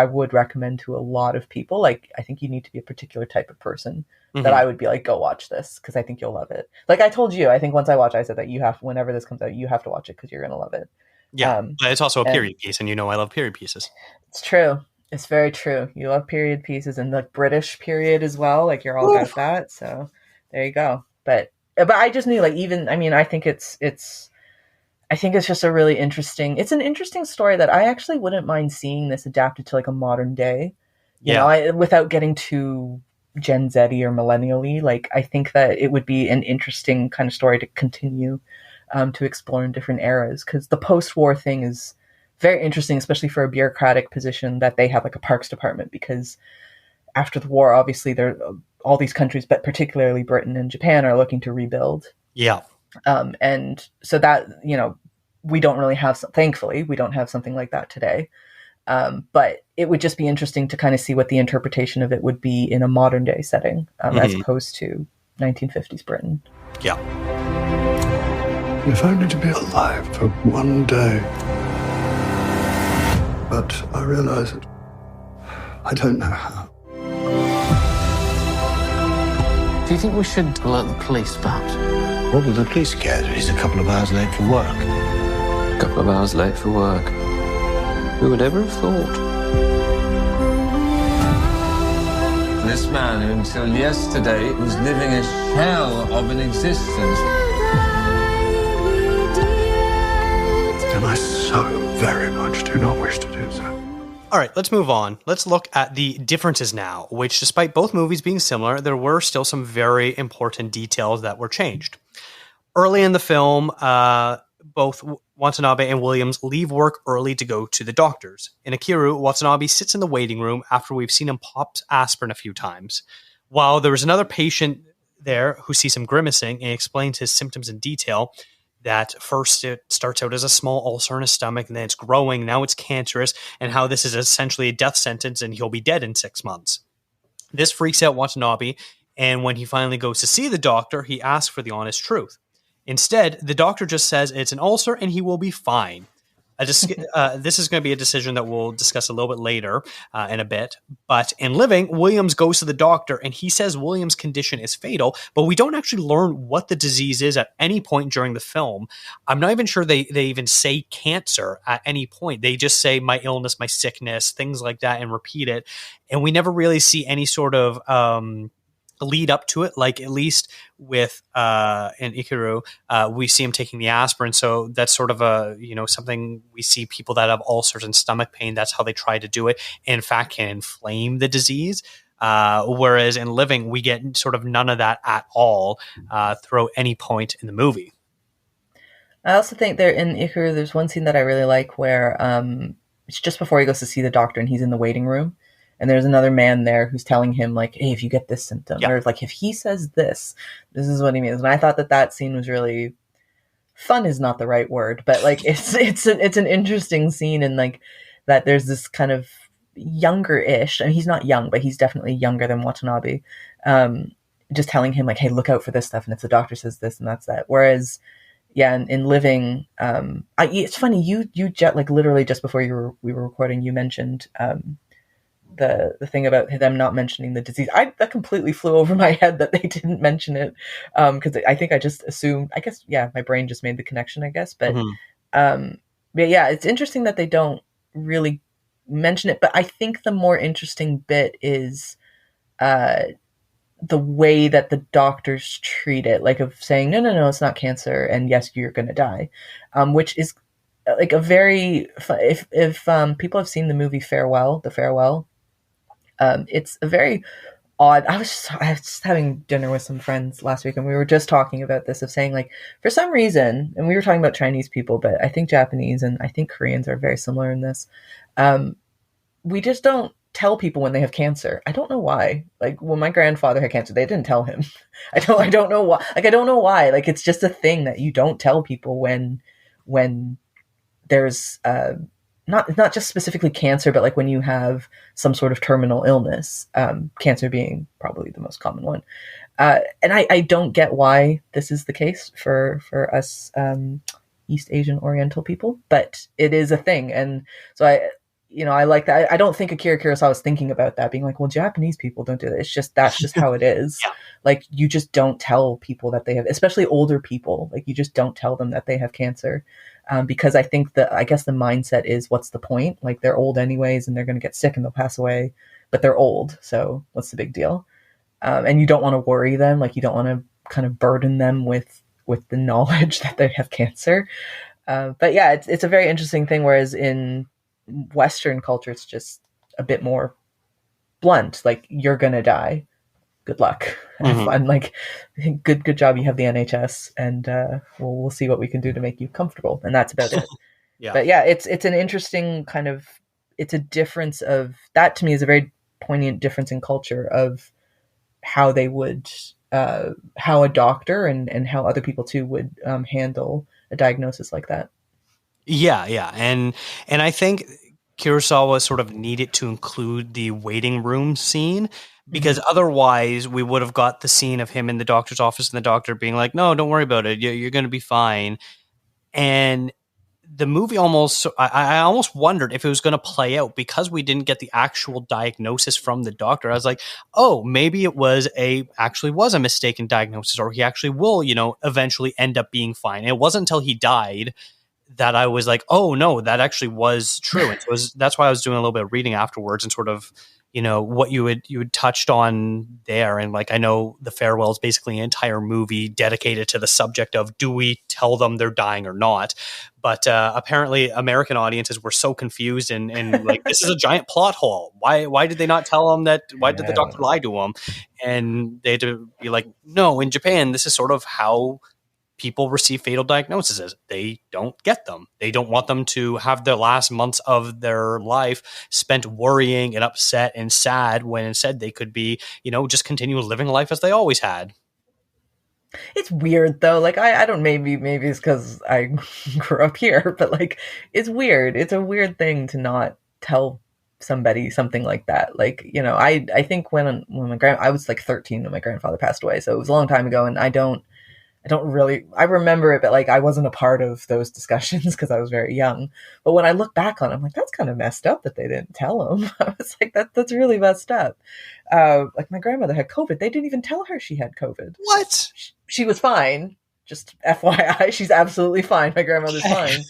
would recommend to a lot of people. Like, I think you need to be a particular type of person that I would be like, go watch this, because I think you'll love it. Like I told you, I think once I watch, I said that you have, whenever this comes out, you have to watch it because you're going to love it. Yeah, but it's also a period piece, and I love period pieces. It's true. It's very true. You love period pieces, and the British period as well. Like, you're all about that. So there you go. But I just knew, like, even, I mean, I think it's just a really interesting, it's an interesting story that I actually wouldn't mind seeing this adapted to like a modern day, you know, without getting too Gen Z-y or millennial-y. Like, I think that it would be an interesting kind of story to continue to explore in different eras, because the post-war thing is very interesting, especially for a bureaucratic position that they have, like a parks department, because after the war, obviously, there all these countries, but particularly Britain and Japan, are looking to rebuild. Yeah. And so that, you know, we don't really have, thankfully, we don't have something like that today. But it would just be interesting to kind of see what the interpretation of it would be in a modern day setting, as opposed to 1950s Britain. Yeah. If only to be alive for one day. But I realize that I don't know how. Do you think we should alert the police, perhaps? What do the police care? He's a couple of hours late for work. A couple of hours late for work. Who would ever have thought? This man who until yesterday was living a shell of an existence. And I so very much do not wish to do so. All right, let's move on. Let's look at the differences now, which, despite both movies being similar, there were still some very important details that were changed. Early in the film, both Watanabe and Williams leave work early to go to the doctors. In Ikiru, Watanabe sits in the waiting room after we've seen him pop aspirin a few times. While there was another patient there who sees him grimacing and explains his symptoms in detail, that first it starts out as a small ulcer in his stomach, and then it's growing, now it's cancerous, and how this is essentially a death sentence and he'll be dead in 6 months. This freaks out Watanabe, and when he finally goes to see the doctor, he asks for the honest truth. Instead, the doctor just says it's an ulcer and he will be fine. This is going to be a decision that we'll discuss a little bit later in a bit. But in Living, Williams goes to the doctor and he says Williams' condition is fatal, but we don't actually learn what the disease is at any point during the film. I'm not even sure they even say cancer at any point. They just say my illness, my sickness, things like that, and repeat it. And we never really see any sort of lead up to it, like at least with in Ikiru, we see him taking the aspirin, so that's sort of a, you know, something we see people that have ulcers and stomach pain, that's how they try to do it, in fact can inflame the disease, whereas in Living we get sort of none of that at all through any point in the movie. I also think there in Ikiru there's one scene that I really like where it's just before he goes to see the doctor and he's in the waiting room. And there's another man there who's telling him, like, hey, if you get this symptom, or like, if he says this, this is what he means. And I thought that scene was really fun, is not the right word, but like, it's an interesting scene. And like that there's this kind of younger-ish, and he's not young, but he's definitely younger than Watanabe, just telling him like, hey, look out for this stuff. And if the doctor says this, and that's that. Whereas, yeah, in Living, it's funny, you like literally just before we were recording, you mentioned, the thing about them not mentioning the disease. That completely flew over my head that they didn't mention it, because I think I just assumed, I guess, yeah, my brain just made the connection, I guess. But but yeah, it's interesting that they don't really mention it. But I think the more interesting bit is the way that the doctors treat it, like of saying, no, it's not cancer, and yes, you're going to die, which is like a very, if people have seen the movie The Farewell, it's a very odd. I was just having dinner with some friends last week, and we were just talking about this, of saying, like, for some reason, and we were talking about Chinese people, but I think Japanese and I think Koreans are very similar in this. We just don't tell people when they have cancer. I don't know why. Like, when my grandfather had cancer, they didn't tell him. I don't know why. Like, I don't know why. Like, it's just a thing that you don't tell people when there's not just specifically cancer, but like when you have some sort of terminal illness, cancer being probably the most common one. And I don't get why this is the case for us East Asian Oriental people, but it is a thing. And so I like that. I don't think Akira Kurosawa was thinking about that, being like, well, Japanese people don't do that. That's just how it is. Yeah. Like, you just don't tell people that they have, especially older people, like, you just don't tell them that they have cancer. Because I think I guess the mindset is, what's the point? Like, they're old anyways, and they're going to get sick and they'll pass away, but they're old. So what's the big deal? And you don't want to worry them. Like, you don't want to kind of burden them with the knowledge that they have cancer. But yeah, it's a very interesting thing. Whereas in Western culture, it's just a bit more blunt. Like, you're going to die. Good luck. Have fun. Like, good job. You have the NHS, and we'll see what we can do to make you comfortable. And that's about it. Yeah. But yeah, it's an interesting kind of, it's a difference of, that to me is a very poignant difference in culture of how they would, how a doctor and how other people too would handle a diagnosis like that. Yeah. And I think Kurosawa sort of needed to include the waiting room scene, because otherwise we would have got the scene of him in the doctor's office and the doctor being like, no, don't worry about it. You're going to be fine. And the movie I almost wondered if it was going to play out, because we didn't get the actual diagnosis from the doctor. I was like, oh, maybe it actually was a mistaken diagnosis, or he actually will, eventually end up being fine. And it wasn't until he died that I was like, oh no, that actually was true. And that's why I was doing a little bit of reading afterwards and sort of, what you had touched on there. And like, I know The Farewell is basically an entire movie dedicated to the subject of, do we tell them they're dying or not? But apparently American audiences were so confused and like, this is a giant plot hole. Why did they not tell them that? Why did the doctor lie to them? And they had to be like, no, in Japan, this is sort of how people receive fatal diagnoses. They don't get them. They don't want them to have the last months of their life spent worrying and upset and sad, when instead they could be, just continue living life as they always had. It's weird though. Like, I don't, maybe it's because I grew up here, but like, it's weird. It's a weird thing to not tell somebody something like that. Like, I think when I was like 13 when my grandfather passed away, so it was a long time ago, and I don't really, I remember it, but like, I wasn't a part of those discussions because I was very young. But when I look back on it, I'm like, that's kind of messed up that they didn't tell him. I was like, that's really messed up. Like, my grandmother had COVID. They didn't even tell her she had COVID. What? She was fine. Just FYI, she's absolutely fine. My grandmother's fine.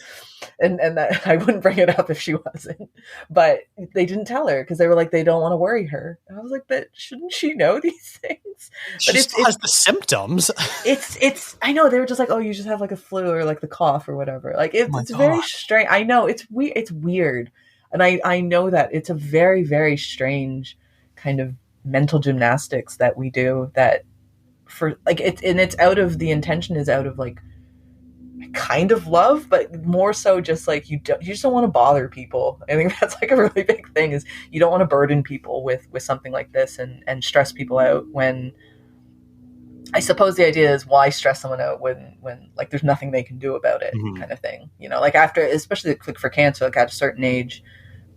And that, I wouldn't bring it up if she wasn't. But they didn't tell her because they were like, they don't want to worry her. And I was like, but shouldn't she know these things? She still has the symptoms. It's I know, they were just like, oh, you just have like a flu or like the cough or whatever. Like, it's very strange. I know, it's weird. And I know that it's a very, very strange kind of mental gymnastics that we do, that for like, it's out of, the intention is out of like kind of love, but more so just like, you just don't want to bother people. I think that's like a really big thing, is you don't want to burden people with something like this and stress people out, when I suppose the idea is, why stress someone out when like there's nothing they can do about it, kind of thing. Like, after, especially for cancer, like at a certain age,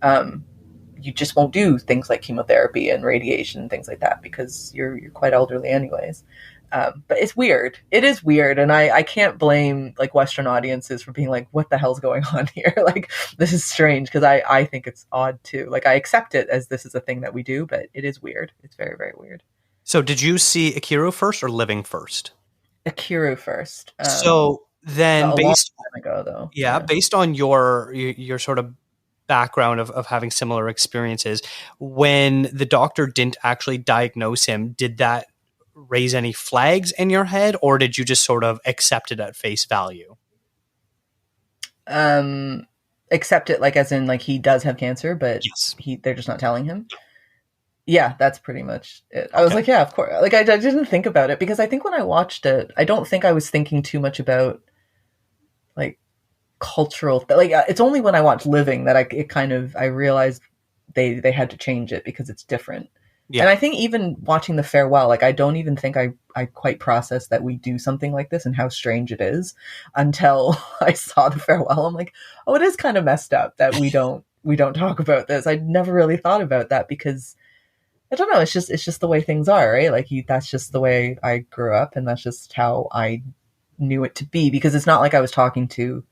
you just won't do things like chemotherapy and radiation and things like that, because you're quite elderly anyways. But it's weird. It is weird. And I can't blame like Western audiences for being like, what the hell's going on here? Like, this is strange, because I think it's odd too. Like, I accept it as this is a thing that we do, but it is weird. It's very, very weird. So did you see Ikiru first or Living first? Ikiru first. So then, based on your sort of background of having similar experiences, when the doctor didn't actually diagnose him, did that raise any flags in your head, or did you just sort of accept it at face value? Accept it, like, as in, like, he does have cancer, but yes, they're just not telling him. Yeah, that's pretty much it. I was like, yeah, of course. Like, I didn't think about it, because I think when I watched it, I don't think I was thinking too much about like cultural. Like, it's only when I watched Living that I realized they had to change it because it's different. Yeah. And I think even watching The Farewell, like, I don't even think I quite processed that we do something like this and how strange it is until I saw The Farewell. I'm like, oh, it is kind of messed up that we don't talk about this. I never really thought about that, because I don't know. It's just the way things are, right? Like, that's just the way I grew up, and that's just how I knew it to be, because it's not like I was talking to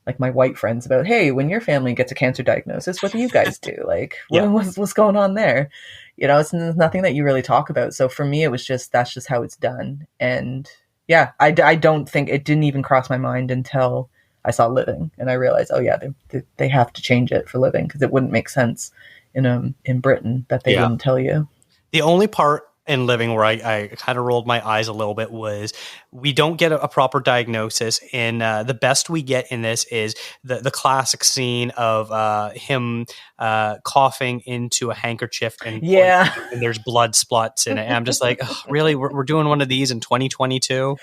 like my white friends about, hey, when your family gets a cancer diagnosis, what do you guys do? Like, what's going on there? It's nothing that you really talk about. So for me, it was just, that's just how it's done. And yeah, I don't think it didn't even cross my mind until I saw Living, and I realized, oh yeah, they have to change it for Living, because it wouldn't make sense in Britain that they wouldn't tell you. The only part in Living where I kind of rolled my eyes a little bit was we don't get a proper diagnosis, and the best we get in this is the classic scene of him coughing into a handkerchief, and there's blood spots in it. And I'm just like, oh, really? We're doing one of these in 2022?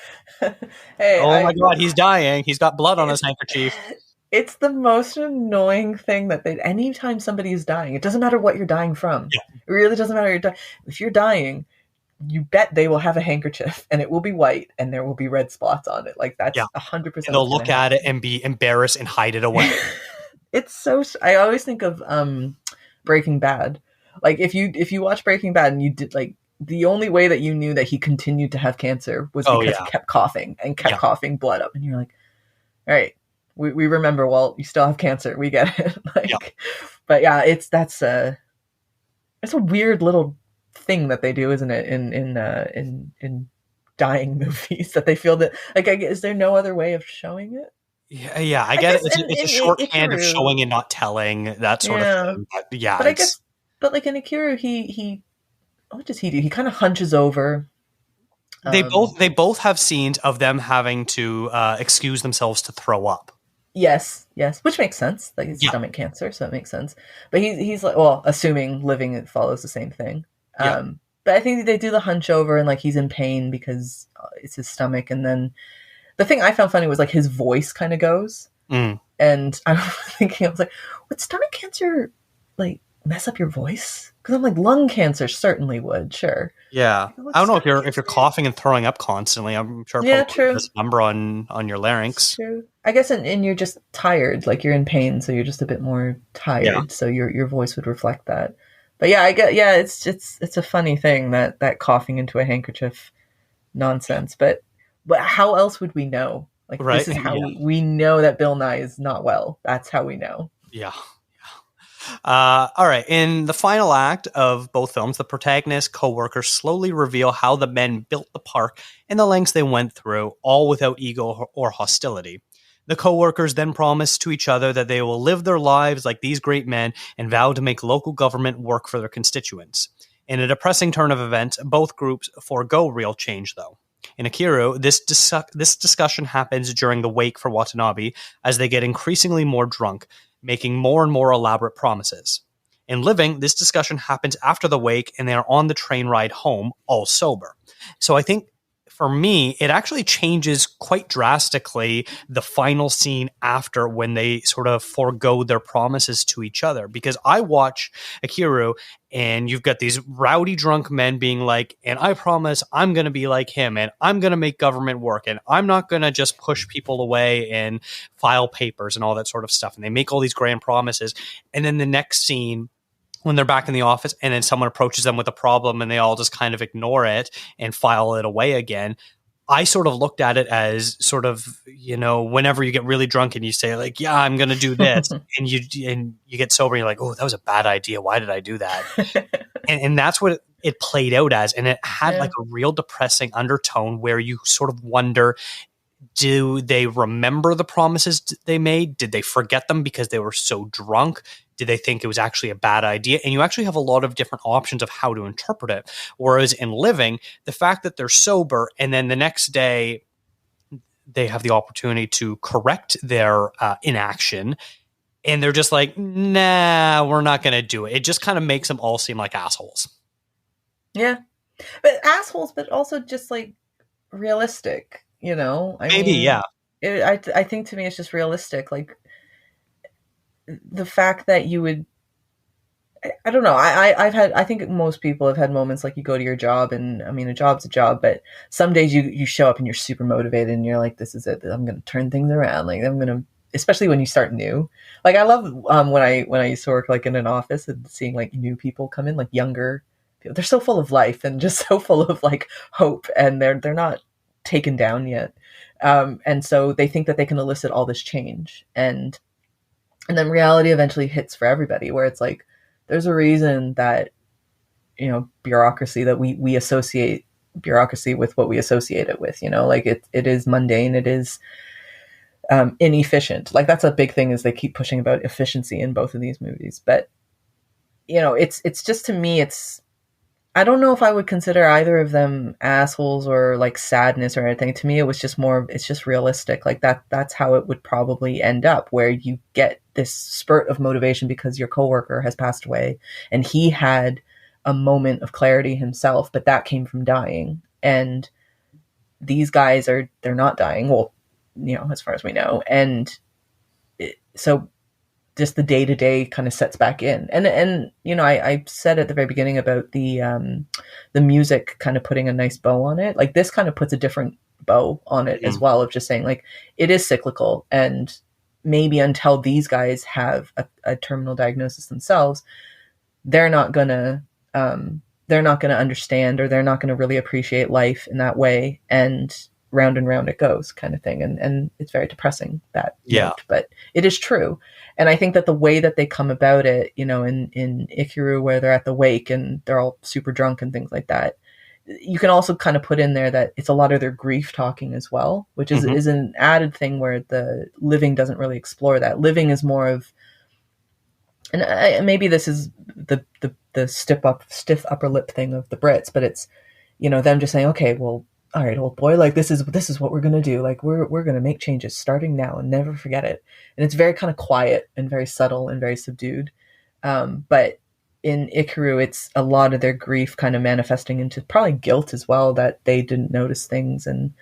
Hey, my God, he's dying. He's got blood on his handkerchief. It's the most annoying thing that anytime somebody is dying, it doesn't matter what you're dying from. Yeah. It really doesn't matter. If you're dying, you bet they will have a handkerchief, and it will be white, and there will be red spots on it. Like, that's 100%. And they'll look at it and be embarrassed and hide it away. It's so. I always think of Breaking Bad. Like, if you watch Breaking Bad and you did, like, the only way that you knew that he continued to have cancer was because he kept coughing and kept coughing blood up, and you're like, all right. We remember, well, you still have cancer. We get it. But yeah, it's a weird little thing that they do, isn't it? In dying movies, that they feel that, like, is there no other way of showing it? Yeah. I get it. It's a shorthand of showing and not telling, that sort of thing. But I guess, but like in Ikiru, he what does he do? He kind of hunches over. They both have scenes of them having to excuse themselves to throw up. Yes, which makes sense. Like, it's stomach cancer, so it makes sense. But he's like, well, assuming Living, it follows the same thing. But I think they do the hunch over, and like, he's in pain because it's his stomach. And then the thing I found funny was like his voice kind of goes. And I was thinking, I was like, would stomach cancer like mess up your voice? Because I'm like, lung cancer certainly would, sure. Yeah, I don't know if you're coughing and throwing up constantly. I'm sure. True. This number on your larynx. True. I guess, and you're just tired, like you're in pain, so you're just a bit more tired. So your voice would reflect that. But yeah, I get. Yeah, it's a funny thing, that coughing into a handkerchief nonsense. But how else would we know? Like, this is how we know that Bill Nye is not well. That's how we know. Yeah. All right. In the final act of both films, the protagonist co-workers slowly reveal how the men built the park and the lengths they went through, all without ego or hostility. The co-workers then promise to each other that they will live their lives like these great men and vow to make local government work for their constituents. In a depressing turn of events, both groups forego real change, though. In Ikiru, this discussion happens during the wake for Watanabe as they get increasingly more drunk, making more and more elaborate promises. In Living, this discussion happens after the wake, and they are on the train ride home, all sober. So I think, for me, it actually changes quite drastically the final scene after, when they sort of forego their promises to each other. Because I watch Ikiru, and you've got these rowdy drunk men being like, and I promise I'm going to be like him, and I'm going to make government work, and I'm not going to just push people away and file papers and all that sort of stuff. And they make all these grand promises. And then the next scene, when they're back in the office, and then someone approaches them with a problem, and they all just kind of ignore it and file it away again. I sort of looked at it as sort of, whenever you get really drunk and you say like, yeah, I'm going to do this, and you get sober, and you're like, oh, that was a bad idea. Why did I do that? and that's what it played out as. And it had like a real depressing undertone where you sort of wonder, do they remember the promises they made? Did they forget them because they were so drunk? Did they think it was actually a bad idea? And you actually have a lot of different options of how to interpret it. Whereas in Living, the fact that they're sober, and then the next day they have the opportunity to correct their inaction, and they're just like, nah, we're not going to do it. It just kind of makes them all seem like assholes. Yeah. But assholes, but also just like realistic, I think to me it's just realistic. Like, the fact that you would, I don't know. I think most people have had moments like, you go to your job, and I mean, a job's a job, but some days you show up and you're super motivated, and you're like, this is it. I'm going to turn things around. Like, I'm going to, especially when you start new. Like, I love when I used to work like in an office, and seeing like new people come in, like younger people. They're so full of life and just so full of like hope, and they're not taken down yet. And so they think that they can elicit all this change. And then reality eventually hits for everybody, where it's like, there's a reason that, bureaucracy, that we associate bureaucracy with what we associate it with, like it is mundane. It is inefficient. Like that's a big thing, is they keep pushing about efficiency in both of these movies. But, it's just, to me, I don't know if I would consider either of them assholes or like sadness or anything. To me, it was just it's just realistic. Like that's how it would probably end up, where you get this spurt of motivation because your coworker has passed away and he had a moment of clarity himself, but that came from dying. And these guys they're not dying. Well, as far as we know. And so just the day-to-day kind of sets back in. And I said at the very beginning about the music kind of putting a nice bow on it. Like this kind of puts a different bow on it as well, of just saying like, it is cyclical, and maybe until these guys have a terminal diagnosis themselves, they're not gonna understand, or they're not gonna really appreciate life in that way. And round it goes, kind of thing. And it's very depressing, that note, but it is true. And I think that the way that they come about it, in Ikiru, where they're at the wake and they're all super drunk and things like that, you can also kind of put in there that it's a lot of their grief talking as well, which is an added thing, where the living doesn't really explore that. Living is more of, and maybe this is the stiff upper lip thing of the Brits, but it's, them just saying, okay, well, all right, old boy, like this is what we're going to do. Like we're going to make changes starting now and never forget it. And it's very kind of quiet and very subtle and very subdued. But in Ikiru, it's a lot of their grief kind of manifesting into probably guilt as well, that they didn't notice things, and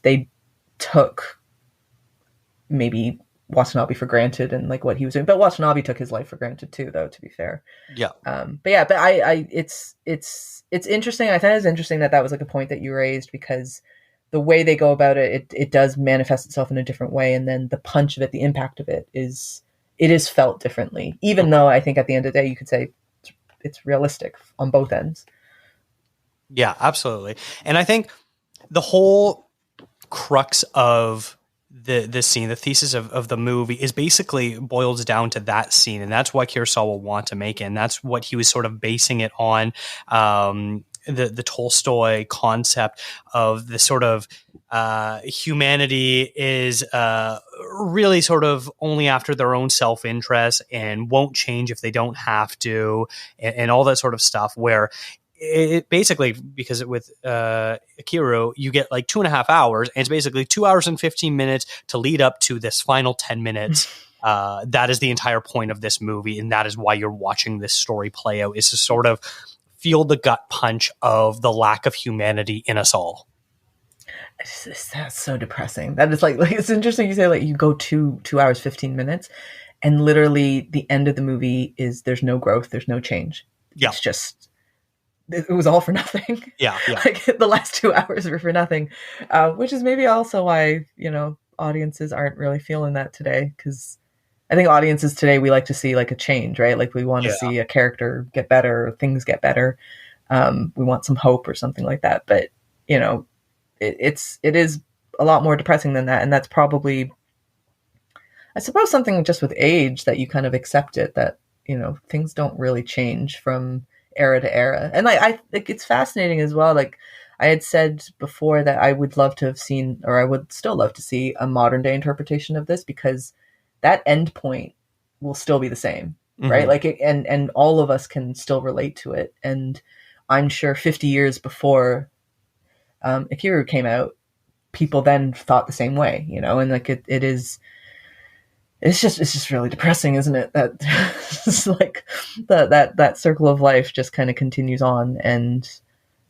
they took maybe Watanabe for granted and like what he was doing. But Watanabe took his life for granted too, though, to be fair. Yeah. But it's interesting. I thought it was interesting that was like a point that you raised, because the way they go about it does manifest itself in a different way. And then the punch of it, the impact of it is felt differently, even though I think at the end of the day, you could say it's realistic on both ends. Yeah, absolutely. And I think the whole crux of the scene, the thesis of the movie, is basically boils down to that scene. And that's why Kurosawa wanted to make it. And that's what he was sort of basing it on. The Tolstoy concept of the sort of humanity is really sort of only after their own self-interest and won't change if they don't have to, and all that sort of stuff, where it basically, because with Ikiru, you get like 2.5 hours, and it's basically 2 hours and 15 minutes to lead up to this final 10 minutes. That is the entire point of this movie, and that is why you're watching this story play out, is to sort of feel the gut punch of the lack of humanity in us all. That's so depressing. That is like it's interesting you say like you go 2 hours 15 minutes, and literally the end of the movie is there's no growth, there's no change. Yeah. It's just, it was all for nothing. Yeah. Like the last 2 hours were for nothing, which is maybe also why, audiences aren't really feeling that today. Because I think audiences today, we like to see like a change, right? Like we want to see a character get better, or things get better. We want some hope or something like that. But, it is a lot more depressing than that. And that's probably, I suppose, something just with age, that you kind of accept it, that, things don't really change from era to era. And I think it's fascinating as well. Like I had said before that I would love to have seen, or I would still love to see, a modern day interpretation of this, because that end point will still be the same, right? Like, and all of us can still relate to it. And I'm sure 50 years before Ikiru came out, people then thought the same way, and like it's just really depressing, isn't it? That it's like that circle of life just kind of continues on, and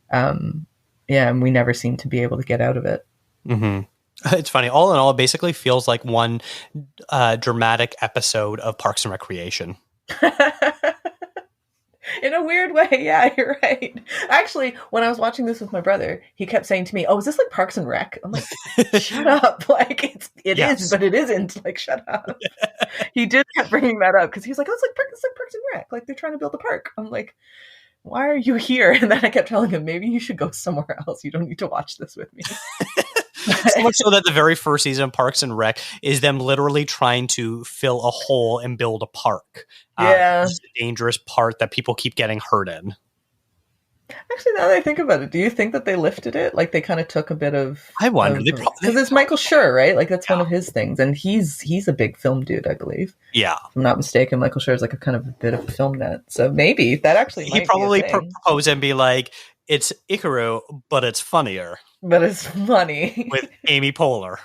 and we never seem to be able to get out of it. It's funny. All in all, it basically feels like one dramatic episode of Parks and Recreation. In a weird way, yeah, you're right. Actually, when I was watching this with my brother, he kept saying to me, "Oh, is this like Parks and Rec?" I'm like, "Shut up!" Like it is, but it isn't. Like, shut up. He did kept bringing that up because he was like, "Oh, it's like Parks and Rec. Like they're trying to build a park." I'm like, why are you here? And then I kept telling him, maybe you should go somewhere else. You don't need to watch this with me. So much so that the very first season of Parks and Rec is them literally trying to fill a hole and build a park. Yeah. It's a dangerous part that people keep getting hurt in. Actually, now that I think about it, do you think that they lifted it? Like they kind of took a bit of... I wonder. Because it's Michael Schur, right? Like that's one of his things. And he's a big film dude, I believe. Yeah. If I'm not mistaken, Michael Schur is like a kind of a bit of a film nut. So maybe that actually might He probably be a thing. propose and be like, it's Ikiru, but it's funnier. But it's funny. With Amy Poehler.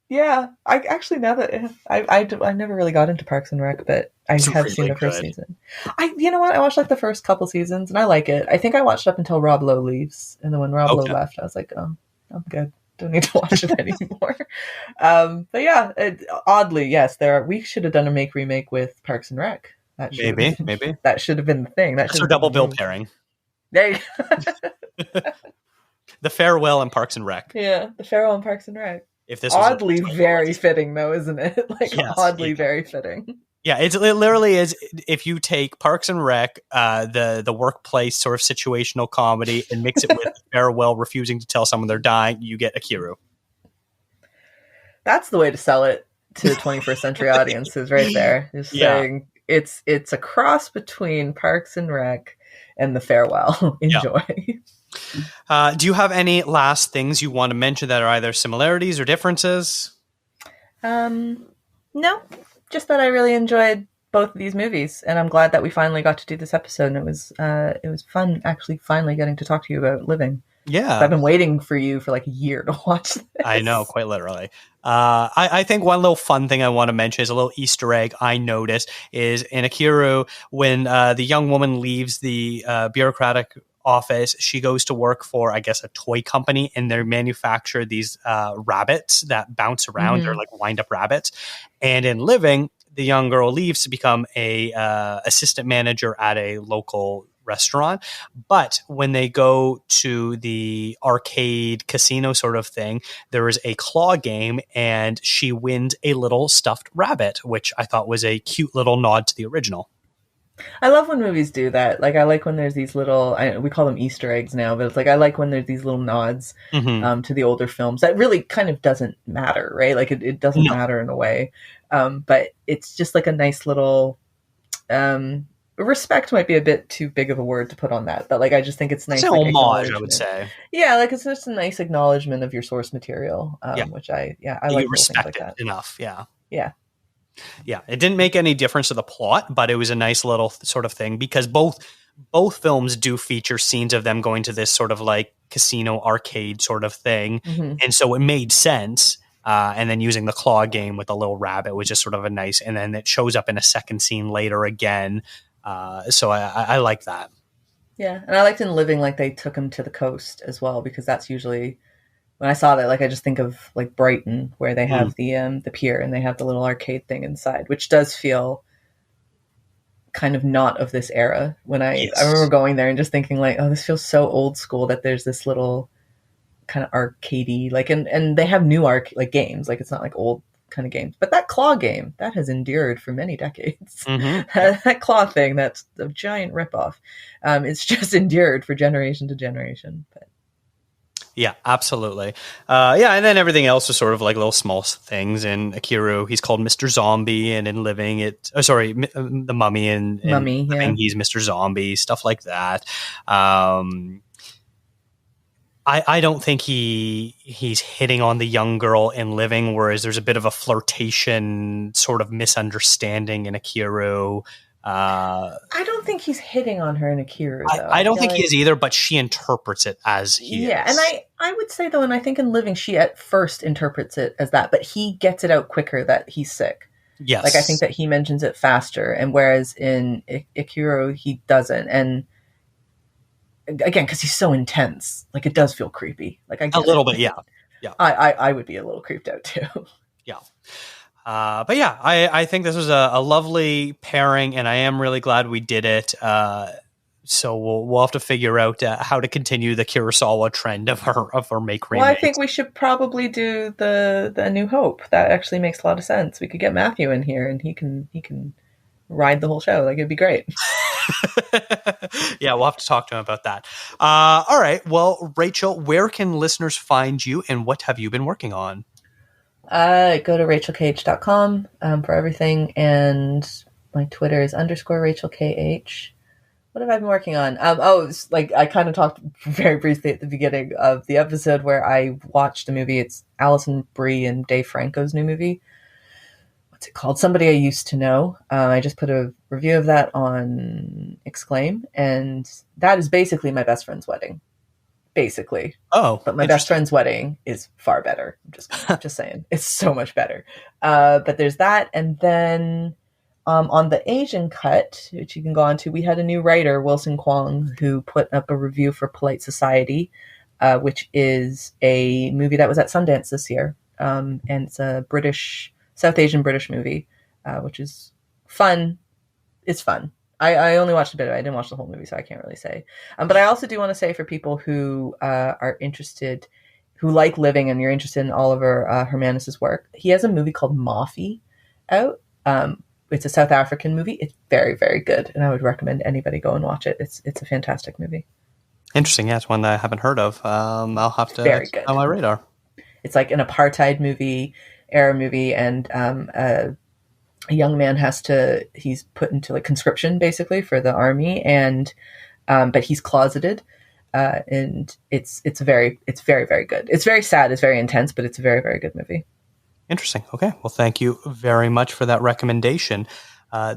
Yeah. I actually, now that I never really got into Parks and Rec, but I have really seen the first good. season. You know what? I watched like the first couple seasons and I like it. I think I watched up until Rob Lowe leaves. And then when Rob Lowe left, I was like, oh, I'm good. Don't need to watch it anymore. But yeah, oddly, yes, we should have done a remake with Parks and Rec. Maybe. That should have been the thing. That's our double bill pairing. There you go. The Farewell and Parks and Rec. Yeah, the Farewell and Parks and Rec. If this oddly very fitting, though, isn't it? Like oddly very fitting. Yeah, it literally is. If you take Parks and Rec, the workplace sort of situational comedy, and mix it with Farewell refusing to tell someone they're dying, you get Ikiru. That's the way to sell it to 21st century audiences, right there. Just saying it's a cross between Parks and Rec and the Farewell. Enjoy. Do you have any last things you want to mention that are either similarities or differences? No, just that I really enjoyed both of these movies, and I'm glad that we finally got to do this episode. And it was fun actually finally getting to talk to you about Living. Yeah, I've been waiting for you for like a year to watch this. I know, quite literally. I think one little fun thing I want to mention is a little Easter egg I noticed is in Ikiru, when the young woman leaves the bureaucratic office, she goes to work for, I guess, a toy company, and they manufacture these rabbits that bounce around. They're like wind-up rabbits. And in Living, the young girl leaves to become a assistant manager at a local restaurant. But when they go to the arcade casino sort of thing, there is a claw game, and she wins a little stuffed rabbit, which I thought was a cute little nod to the original. I love when movies do that. Like, I like when there's these little, we call them Easter eggs now, but it's like, I like when there's these little nods to the older films. That really kind of doesn't matter, right? Like, it doesn't matter in a way. But it's just like a nice little, respect might be a bit too big of a word to put on that. But, like, I just think it's nice. It's an homage, I would say. Yeah, like, it's just a nice acknowledgement of your source material, which I like. You respect like it that. enough, yeah. Yeah. Yeah, it didn't make any difference to the plot, but it was a nice little sort of thing because both films do feature scenes of them going to this sort of like casino arcade sort of thing. And so it made sense. And then using the claw game with the little rabbit was just sort of a nice, and then it shows up in a second scene later again. So I like that. Yeah. And I liked in Living, like they took him to the coast as well, because that's usually, when I saw that, like, I just think of like Brighton, where they have the pier and they have the little arcade thing inside, which does feel kind of not of this era. When I remember going there and just thinking like, oh, this feels so old school that there's this little kind of arcadey, like, and they have new like games, like it's not like old kind of games, but that claw game that has endured for many decades. That claw thing, that's a giant ripoff. It's just endured for generation to generation. But yeah, absolutely. And then everything else was sort of like little small things. In Ikiru, he's called Mr. Zombie, and in Living, the Mummy, and Living, he's Mr. Zombie, stuff like that. I don't think he's hitting on the young girl in Living, whereas there's a bit of a flirtation sort of misunderstanding in Ikiru. I don't think he's hitting on her in Ikiru, though. I don't think he is either, but she interprets it as he is. Yeah, and I would say, though, and I think in Living, she at first interprets it as that, but he gets it out quicker that he's sick. Yes. Like, I think that he mentions it faster, and whereas in Ikiru, he doesn't. And again, because he's so intense, like, it does feel creepy. Like, I get a little bit, yeah. I would be a little creeped out, too. Yeah. But yeah, I think this was a lovely pairing, and I am really glad we did it. So we'll have to figure out how to continue the Kurosawa trend of her make remakes. Well, I think we should probably do the New Hope. That actually makes a lot of sense. We could get Matthew in here, and he can ride the whole show. Like, it'd be great. Yeah, we'll have to talk to him about that. All right. Well, Rachel, where can listeners find you and what have you been working on? Go to rachelkh.com for everything. And my Twitter is _RachelKH. What have I been working on? It's like I kind of talked very briefly at the beginning of the episode where I watched a movie. It's Alison Brie and Dave Franco's new movie. What's it called? Somebody I Used to Know. I just put a review of that on Exclaim, and that is basically my best friend's wedding. Basically. Oh, but my best friend's wedding is far better. I'm just saying, it's so much better. But there's that, and then on the Asian cut, which you can go on to, we had a new writer, Wilson Kwong, who put up a review for Polite Society, which is a movie that was at Sundance this year, and it's a South Asian British movie, which is fun. It's fun. I only watched a bit of it. I didn't watch the whole movie, so I can't really say. But I also do want to say for people who are interested, who like living and you're interested in Oliver Hermanus's work, he has a movie called Mafi out. It's a South African movie. It's very, very good, and I would recommend anybody go and watch it. It's a fantastic movie. Interesting. Yeah, it's one that I haven't heard of. I'll have to very good on my radar. It's like an apartheid era movie, and a young man he's put into like conscription basically for the army, and but he's closeted, and it's very, very good. It's very sad. It's very intense, but it's a very, very good movie. Interesting. Okay. Well, thank you very much for that recommendation.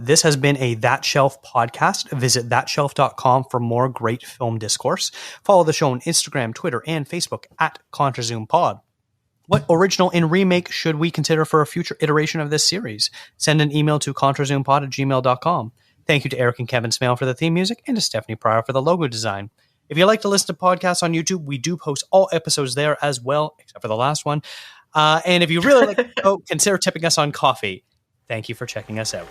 This has been a That Shelf podcast. Visit thatshelf.com for more great film discourse. Follow the show on Instagram, Twitter, and Facebook at contrazoompod. What original and remake should we consider for a future iteration of this series? Send an email to contrazoompod@gmail.com. Thank you to Eric and Kevin Smale for the theme music and to Stephanie Pryor for the logo design. If you like to listen to podcasts on YouTube, we do post all episodes there as well, except for the last one. And if you really like the show, consider tipping us on coffee. Thank you for checking us out.